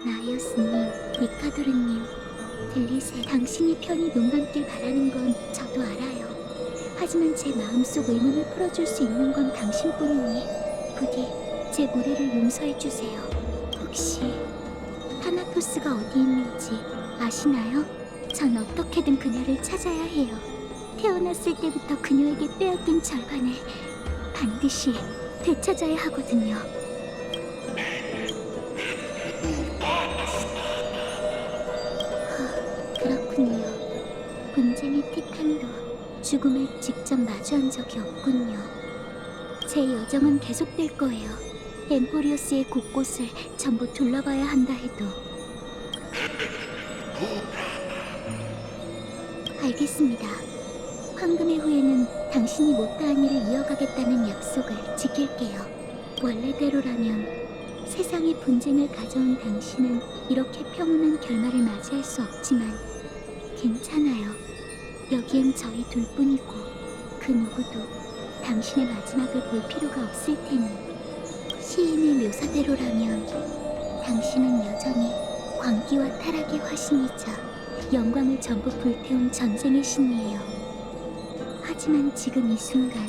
[SPEAKER 1] 나이오스님, 니카도르님, 들리세요? 당신이 편히 눈 감길 바라는 건 저도 알아요. 하지만 제 마음속 의문을 풀어줄 수 있는 건 당신뿐이니 부디 제 무례를 용서해주세요. 혹시 타나토스가 어디 있는지 아시나요? 전 어떻게든 그녀를 찾아야 해요. 태어났을 때부터 그녀에게 빼앗긴 절반을 반드시 되찾아야 하거든요. 그렇군요. 분쟁의 티탄도 죽음을 직접 마주한 적이 없군요. 제 여정은 계속될 거예요. 엠포리오스의 곳곳을 전부 둘러봐야 한다 해도. 알겠습니다. 황금의 후예는 당신이 못다한 일을 이어가겠다는 약속을 지킬게요. 원래대로라면 세상에 분쟁을 가져온 당신은 이렇게 평온한 결말을 맞이할 수 없지만 괜찮아요. 여기엔 저희 둘뿐이고 그 누구도 당신의 마지막을 볼 필요가 없을 테니. 시인의 묘사대로라면 당신은 여전히 광기와 타락의 화신이자 영광을 전부 불태운 전쟁의 신이에요. 하지만 지금 이 순간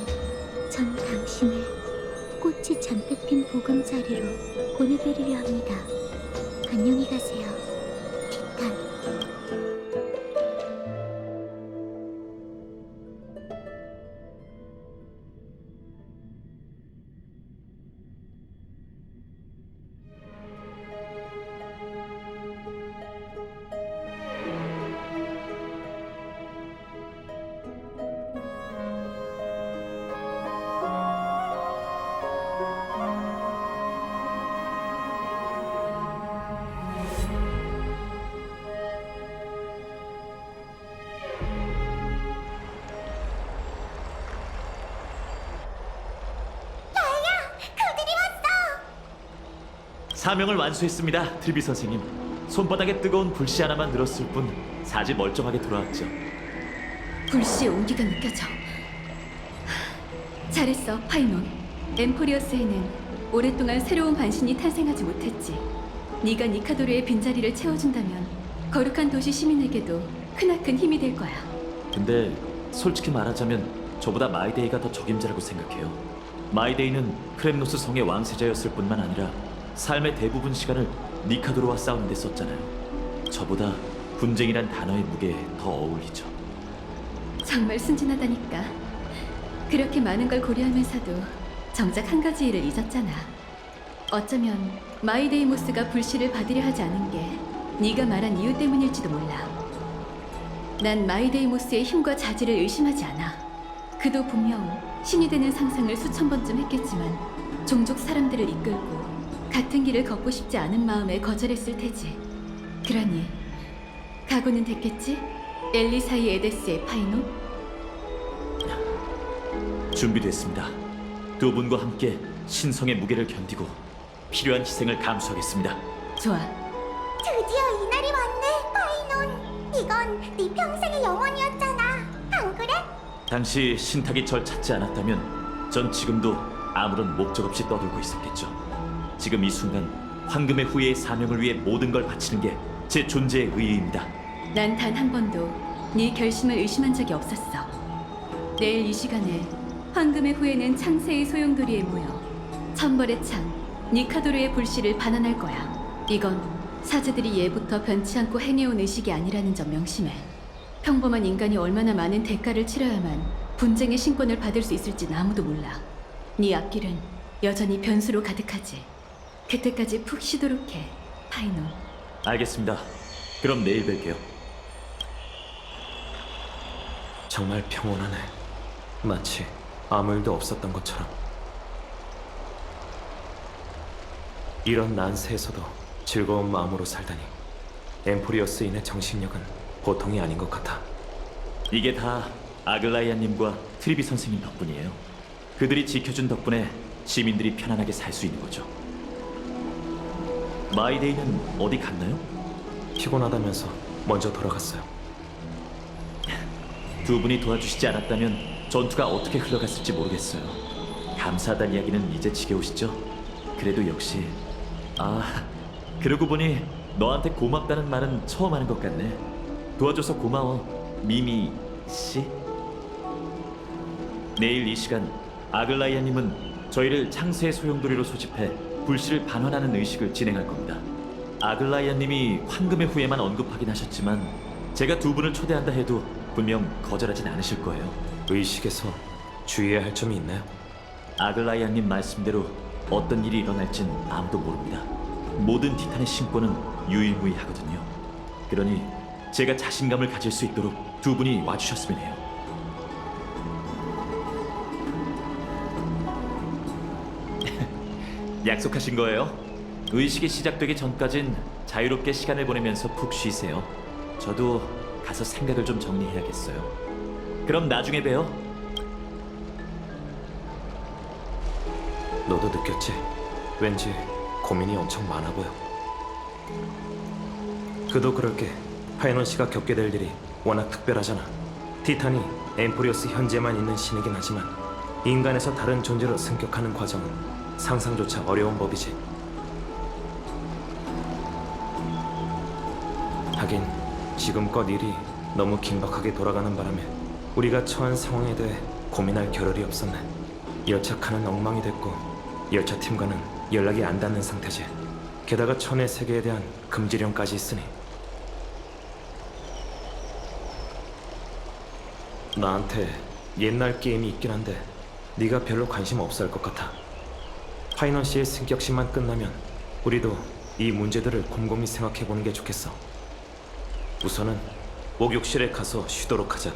[SPEAKER 1] 전 당신을 꽃이 잔뜩 핀 보금자리로 보내드리려 합니다. 안녕히 가세요, 티탄.
[SPEAKER 10] 사명을 완수했습니다, 드리비 선생님. 손바닥에 뜨거운 불씨 하나만 늘었을 뿐 사지 멀쩡하게 돌아왔죠.
[SPEAKER 5] 불씨의 온기가 느껴져. 잘했어, 파이논. 엠포리어스에는 오랫동안 새로운 반신이 탄생하지 못했지. 네가 니카도르의 빈자리를 채워준다면 거룩한 도시 시민에게도 크나큰 힘이 될 거야.
[SPEAKER 10] 근데 솔직히 말하자면 저보다 마이데이가 더 적임자라고 생각해요. 마이데이는 크렘노스 성의 왕세자였을 뿐만 아니라 삶의 대부분 시간을 니카도르와 싸우는 데 썼잖아요. 저보다 분쟁이란 단어의 무게에 더 어울리죠.
[SPEAKER 5] 정말 순진하다니까. 그렇게 많은 걸 고려하면서도 정작 한 가지 일을 잊었잖아. 어쩌면 마이데이모스가 불씨를 받으려 하지 않은 게 네가 말한 이유 때문일지도 몰라. 난 마이데이모스의 힘과 자질을 의심하지 않아. 그도 분명 신이 되는 상상을 수천 번쯤 했겠지만 종족 사람들을 이끌고 같은 길을 걷고 싶지 않은 마음에 거절했을 테지. 그러니 각오는 됐겠지? 엘리사이 에데스의 파이논?
[SPEAKER 10] 준비됐습니다. 두 분과 함께 신성의 무게를 견디고 필요한 희생을 감수하겠습니다.
[SPEAKER 5] 좋아.
[SPEAKER 1] 드디어 이날이 왔네, 파이논. 이건 네 평생의 영혼이었잖아. 안 그래?
[SPEAKER 10] 당시 신탁이 절 찾지 않았다면 전 지금도 아무런 목적 없이 떠들고 있었겠죠. 지금 이 순간 황금의 후예의 사명을 위해 모든 걸 바치는 게 제 존재의 의의입니다.
[SPEAKER 5] 난 단 한 번도 네 결심을 의심한 적이 없었어. 내일 이 시간에 황금의 후예는 창세의 소용돌이에 모여 천벌의 창 니카도르의 불씨를 반환할 거야. 이건 사제들이 예부터 변치 않고 행해온 의식이 아니라는 점 명심해. 평범한 인간이 얼마나 많은 대가를 치러야만 분쟁의 신권을 받을 수 있을진 아무도 몰라. 네 앞길은 여전히 변수로 가득하지. 그때까지 푹 쉬도록 해, 파이논.
[SPEAKER 10] 알겠습니다. 그럼 내일 뵐게요.
[SPEAKER 11] 정말 평온하네. 마치 아무 일도 없었던 것처럼. 이런 난세에서도 즐거운 마음으로 살다니. 엠포리어스인의 정신력은 보통이 아닌 것 같아.
[SPEAKER 10] 이게 다 아글라이아님과 트리비 선생님 덕분이에요. 그들이 지켜준 덕분에 시민들이 편안하게 살 수 있는 거죠. 마이데이는 어디 갔나요?
[SPEAKER 11] 피곤하다면서 먼저 돌아갔어요.
[SPEAKER 10] 두 분이 도와주시지 않았다면 전투가 어떻게 흘러갔을지 모르겠어요. 감사하다는 이야기는 이제 지겨우시죠? 그래도 역시 그러고 보니 너한테 고맙다는 말은 처음 하는 것 같네. 도와줘서 고마워, 미미 씨. 내일 이 시간 아글라이아님은 저희를 창세의 소용돌이로 소집해 불씨를 반환하는 의식을 진행할 겁니다. 아글라이아님이 황금의 후예만 언급하긴 하셨지만 제가 두 분을 초대한다 해도 분명 거절하진 않으실 거예요.
[SPEAKER 11] 의식에서 주의해야 할 점이 있나요?
[SPEAKER 10] 아글라이아님 말씀대로 어떤 일이 일어날진 아무도 모릅니다. 모든 티탄의 신권은 유일무이하거든요. 그러니 제가 자신감을 가질 수 있도록 두 분이 와주셨으면 해요. 약속하신 거예요? 의식이 시작되기 전까진 자유롭게 시간을 보내면서 푹 쉬세요. 저도 가서 생각을 좀 정리해야겠어요. 그럼 나중에 봬요.
[SPEAKER 11] 너도 느꼈지? 왠지 고민이 엄청 많아 보여. 그도 그럴 게 파이넌 씨가 겪게 될 일이 워낙 특별하잖아. 티탄이 엠포리어스 현재만 있는 신이긴 하지만 인간에서 다른 존재로 승격하는 과정은 상상조차 어려운 법이지. 하긴 지금껏 일이 너무 긴박하게 돌아가는 바람에 우리가 처한 상황에 대해 고민할 겨를이 없었네. 열차 칸은 엉망이 됐고 열차 팀과는 연락이 안 닿는 상태지. 게다가 천의 세계에 대한 금지령까지 있으니 나한테 옛날 게임이 있긴 한데 네가 별로 관심 없어 할 것 같아. 파이넌 씨의 승격심만 끝나면 우리도 이 문제들을 곰곰이 생각해보는 게 좋겠어. 우선은 목욕실에 가서 쉬도록 하자.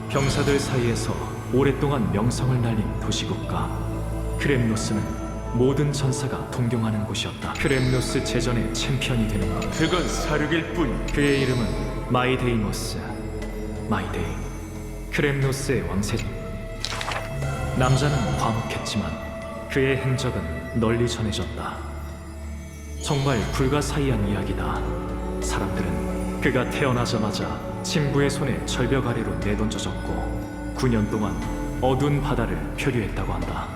[SPEAKER 11] 병사들 사이에서
[SPEAKER 9] 오랫동안 명성을 날린 도시국가 크렘노스는 모든 전사가 동경하는 곳이었다. 크렘노스 제전의 챔피언이 되는 것,
[SPEAKER 6] 그건 사륙일 뿐.
[SPEAKER 9] 그의 이름은 마이데이모스. 마이데이, 크렘노스의 왕세. 남자는 과묵했지만 그의 행적은 널리 전해졌다. 정말 불가사의한 이야기다. 사람들은 그가 태어나자마자 친부의 손에 절벽 아래로 내던져졌고 9년 동안 어두운 바다를 표류했다고 한다.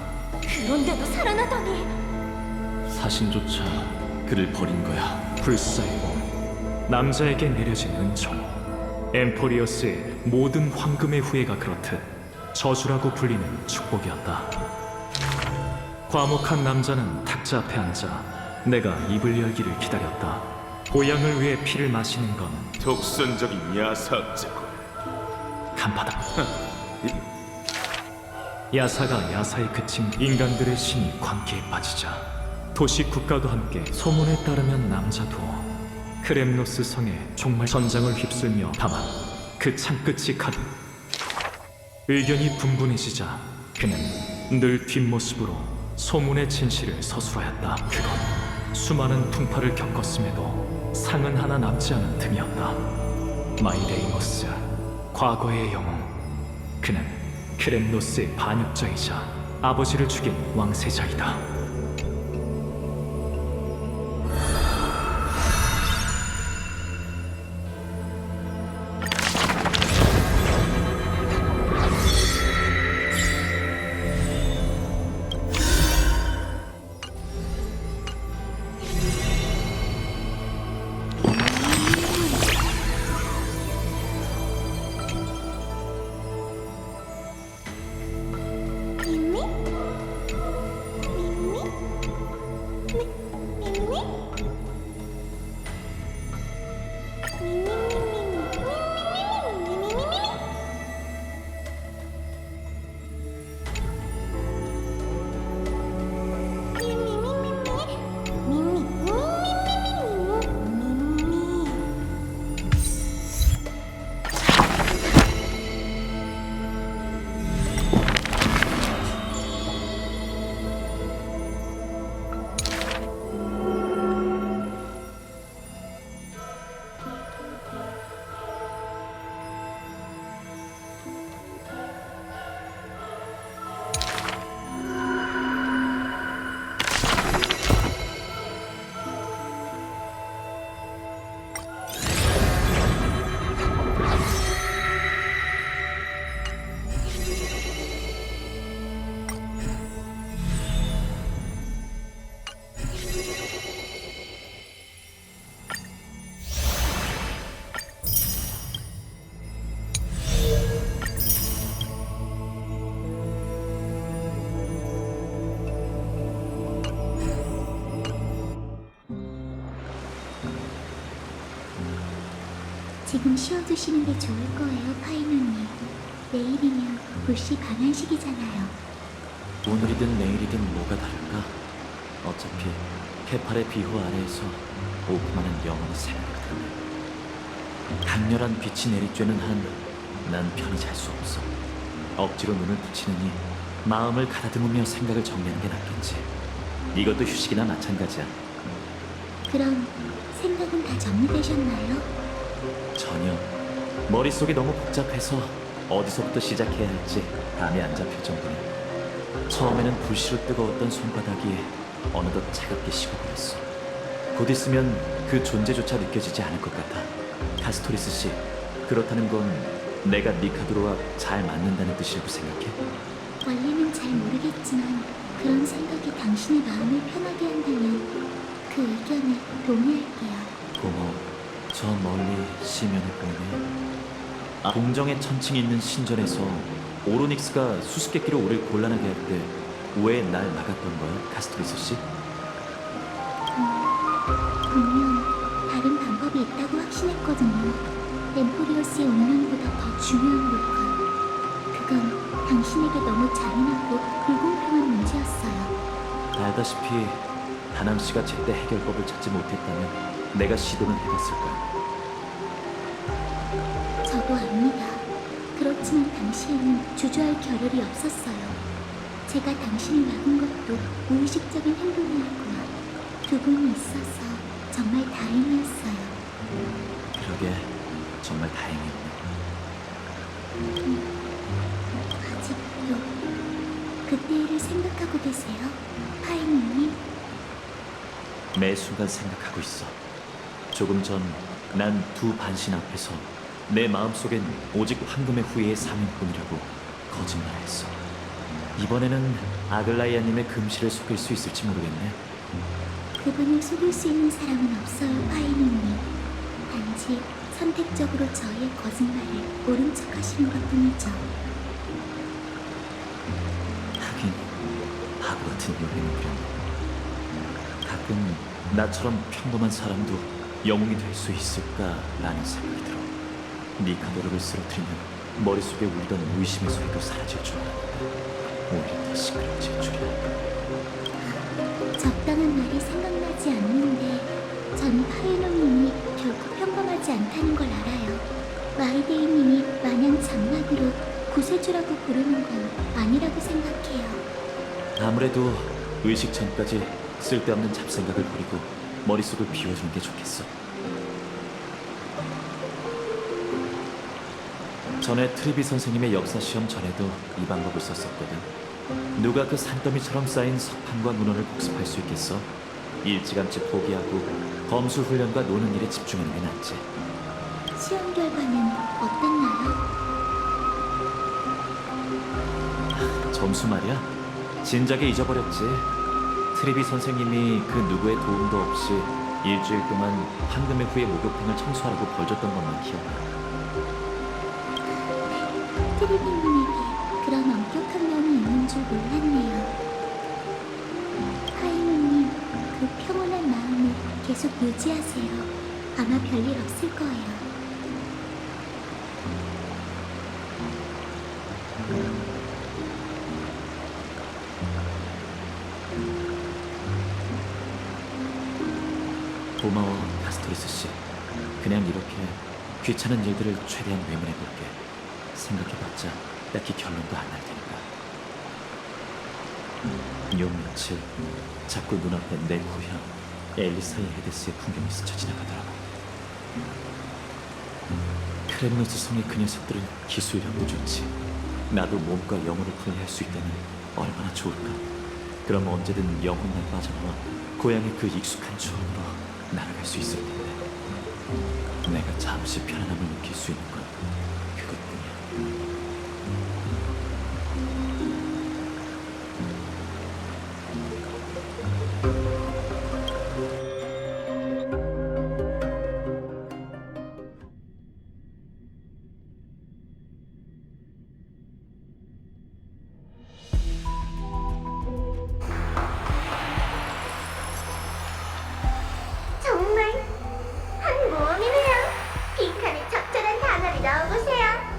[SPEAKER 1] 그런데도 살아나다니.
[SPEAKER 7] 사신조차 그를 버린 거야.
[SPEAKER 9] 불사이고 남자에게 내려진 은총, 엠포리어스의 모든 황금의 후예가 그렇듯 저주라고 불리는 축복이었다. 과묵한 남자는 탁자 앞에 앉아 내가 입을 열기를 기다렸다. 고향을 위해 피를 마시는 건
[SPEAKER 6] 독선적인 야사자고.
[SPEAKER 9] 간파다. 야사가 야사에 그친 인간들의 신이 광기에 빠지자 도시 국가도 함께 소문에 따르면 남자도 크렘노스 성에 정말 전장을 휩쓸며 다만 그 창끝이 가득 의견이 분분해지자 그는 늘 뒷모습으로 소문의 진실을 서술하였다. 그건 수많은 풍파를 겪었음에도 상은 하나 남지 않은 틈이었다. 마이데이모스, 과거의 영웅. 그는 크렘노스의 반역자이자 아버지를 죽인 왕세자이다.
[SPEAKER 1] 지금 쉬어두시는 게 좋을 거예요, 파이너님. 내일이면 불씨 반환식이잖아요.
[SPEAKER 10] 오늘이든 내일이든 뭐가 다를까? 어차피 케팔의 비호 아래에서 오그마는 영원히 새벽거든. 강렬한 빛이 내리쬐는 한 난 편히 잘 수 없어. 억지로 눈을 붙이느니 마음을 가다듬으며 생각을 정리하는 게 낫겠지. 이것도 휴식이나 마찬가지야.
[SPEAKER 1] 그럼 생각은 다 정리되셨나요?
[SPEAKER 10] 전혀. 머릿속이 너무 복잡해서 어디서부터 시작해야 할지 감이 안 잡힐 정도네. 처음에는 불시로 뜨거웠던 손바닥이 어느덧 차갑게 식어버렸어. 곧 있으면 그 존재조차 느껴지지 않을 것 같아. 카스토리스 씨, 그렇다는 건 내가 미카도로와 잘 맞는다는 뜻이라고 생각해?
[SPEAKER 1] 원래는 잘 모르겠지만 그런 생각이 당신의 마음을 편하게 한다면 그 의견에 동의할게요.
[SPEAKER 10] 고마워. 저 멀리 시면을 보이네. 공정의 천칭이 있는 신전에서 오로닉스가 수수께끼로 우릴 곤란하게 할 때 왜 날 막았던 거야, 카스토리스 씨?
[SPEAKER 1] 분명 다른 방법이 있다고 확신했거든요. 엠포리어스의 운명보다 더 중요한 물건. 그건 당신에게 너무 잔인하고 불공평한 문제였어요.
[SPEAKER 10] 알다시피 다낭 씨가 제때 해결법을 찾지 못했다면 내가 시도는 해봤을 거야.
[SPEAKER 1] 저도 압니다. 그렇지 하지만 당시에는 주저할 겨를이 없었어요. 제가 당신을 막은 것도 무의식적인 행동이었고요. 두 분이 있어서 정말 다행이었어요.
[SPEAKER 10] 그러게 정말 다행이었네.
[SPEAKER 1] 아직도 그때 일을 생각하고 계세요, 파이너님?
[SPEAKER 10] 매 순간 생각하고 있어. 조금 전 난 두 반신 앞에서 내 마음속엔 오직 황금의 후예의 상인뿐이라고 거짓말했어. 이번에는 아글라이아님의 금실을 속일 수 있을지 모르겠네.
[SPEAKER 1] 그분을 속일 수 있는 사람은 없어요, 파이너님. 단지 선택적으로 저희의 거짓말을 모른 척 하시는 것뿐이죠.
[SPEAKER 10] 하긴 바보 같은 요리는 부렸네. 가끔 나처럼 평범한 사람도 영웅이 될 수 있을까라는 생각이 들어. 니카도르를 쓰러뜨리면 머릿속에 울던 의심의 소리도 사라질 줄 알았는데 오히려 더 시끄러워질 줄이야.
[SPEAKER 1] 적당한 말이 생각나지 않는데 전 파이너님이 결코 평범하지 않다는 걸 알아요. 마이데이님이 마냥 장난으로 구세주라고 부르는 건 아니라고 생각해요.
[SPEAKER 10] 아무래도 의식 전까지 쓸데없는 잡생각을 버리고 머릿속을 비워주는 게 좋겠어. 전에 트리비 선생님의 역사 시험 전에도 이 방법을 썼었거든. 누가 그 산더미처럼 쌓인 석판과 문헌을 복습할 수 있겠어? 일찌감치 포기하고 검술 훈련과 노는 일에 집중하는 게 낫지.
[SPEAKER 1] 시험 결과는 어땠나요?
[SPEAKER 10] 점수 말이야? 진작에 잊어버렸지. 트리비 선생님이 그 누구의 도움도 없이 일주일 동안 황금의 후예 목욕탕을 청소하라고 벌 줬던 것만 기억나.
[SPEAKER 1] 트리비님에게 그런 엄격한 면이 있는 줄 몰랐네요. 파이너님, 그 평온한 마음을 계속 유지하세요. 아마 별일 없을 거예요.
[SPEAKER 10] 고마워, 카스토리스 씨. 그냥 이렇게 귀찮은 일들을 최대한 외면해볼게. 생각해봤자 딱히 결론도 안 날 테니까. 요 며칠 자꾸 눈앞에 내 고향 엘리사의 헤데스의 풍경이 스쳐 지나가더라고. 크렘노스 성의 그 녀석들은 기술력도 좋지. 나도 몸과 영혼을 분리할 수 있다면 얼마나 좋을까. 그럼 언제든 영혼만 빠져나와 고향의 그 익숙한 추억으로 날아갈 수 있을 텐데. 내가 잠시 편안함을 느낄 수 있는 건 그것뿐이야.
[SPEAKER 1] 정말 한 모험이네요. 빈칸에 적절한 단어를 넣어보세요.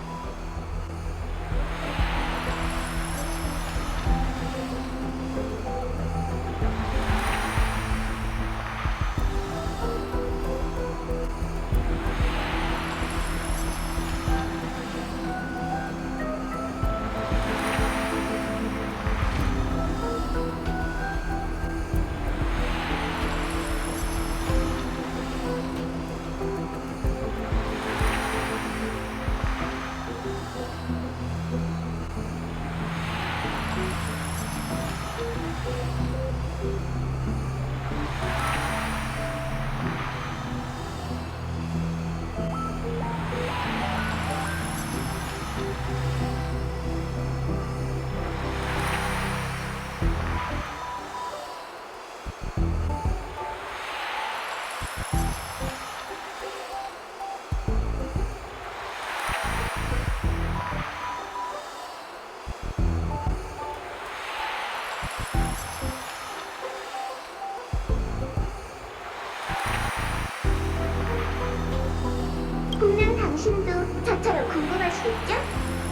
[SPEAKER 1] 분명 당신도 저처럼 궁금하시겠죠?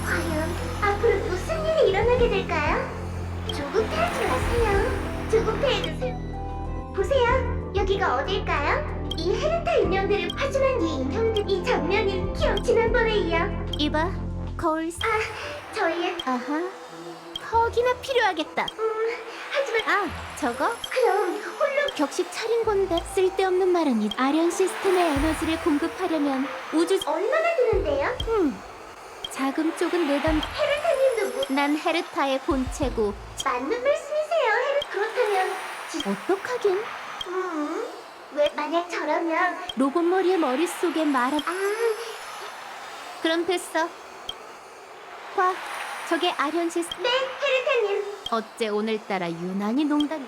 [SPEAKER 1] 과연 앞으로 무슨 일이 일어나게 될까요? 조급해하지 마세요. 조급해해도 보세요. 여기가 어딜까요? 이 헤르타 인형들을 하지만 이 인형들 이 장면이 기억 지난번에 이어 이봐 거울. 저희의. 아하. 턱이나 필요하겠다. 하지만. 저거? 그럼 홀로 격식 차린 건데. 쓸데없는 말은 이 아련 시스템의 에너지를 공급하려면 우주. 얼마나 드는데요? 자금 쪽은 내던. 헤르타님 누구? 난 헤르타의 본체고. 맞는 말씀이세요. 그렇다면 어떡하긴? 왜 만약 저라면 로봇 머리의 머릿속에 말아. 그럼 됐어. 봐, 저게 아련 시스템. 네, 헤르타님. 어째 오늘따라 유난히 농담이.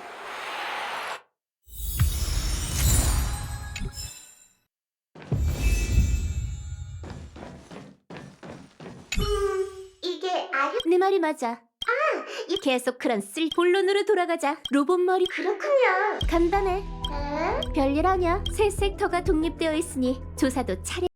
[SPEAKER 1] 이게 아련. 내 말이 맞아. 계속 그런 본론으로 돌아가자. 로봇 머리. 그렇군요. 간단해. 별일 아냐. 새 섹터가 독립되어 있으니 조사도 차례.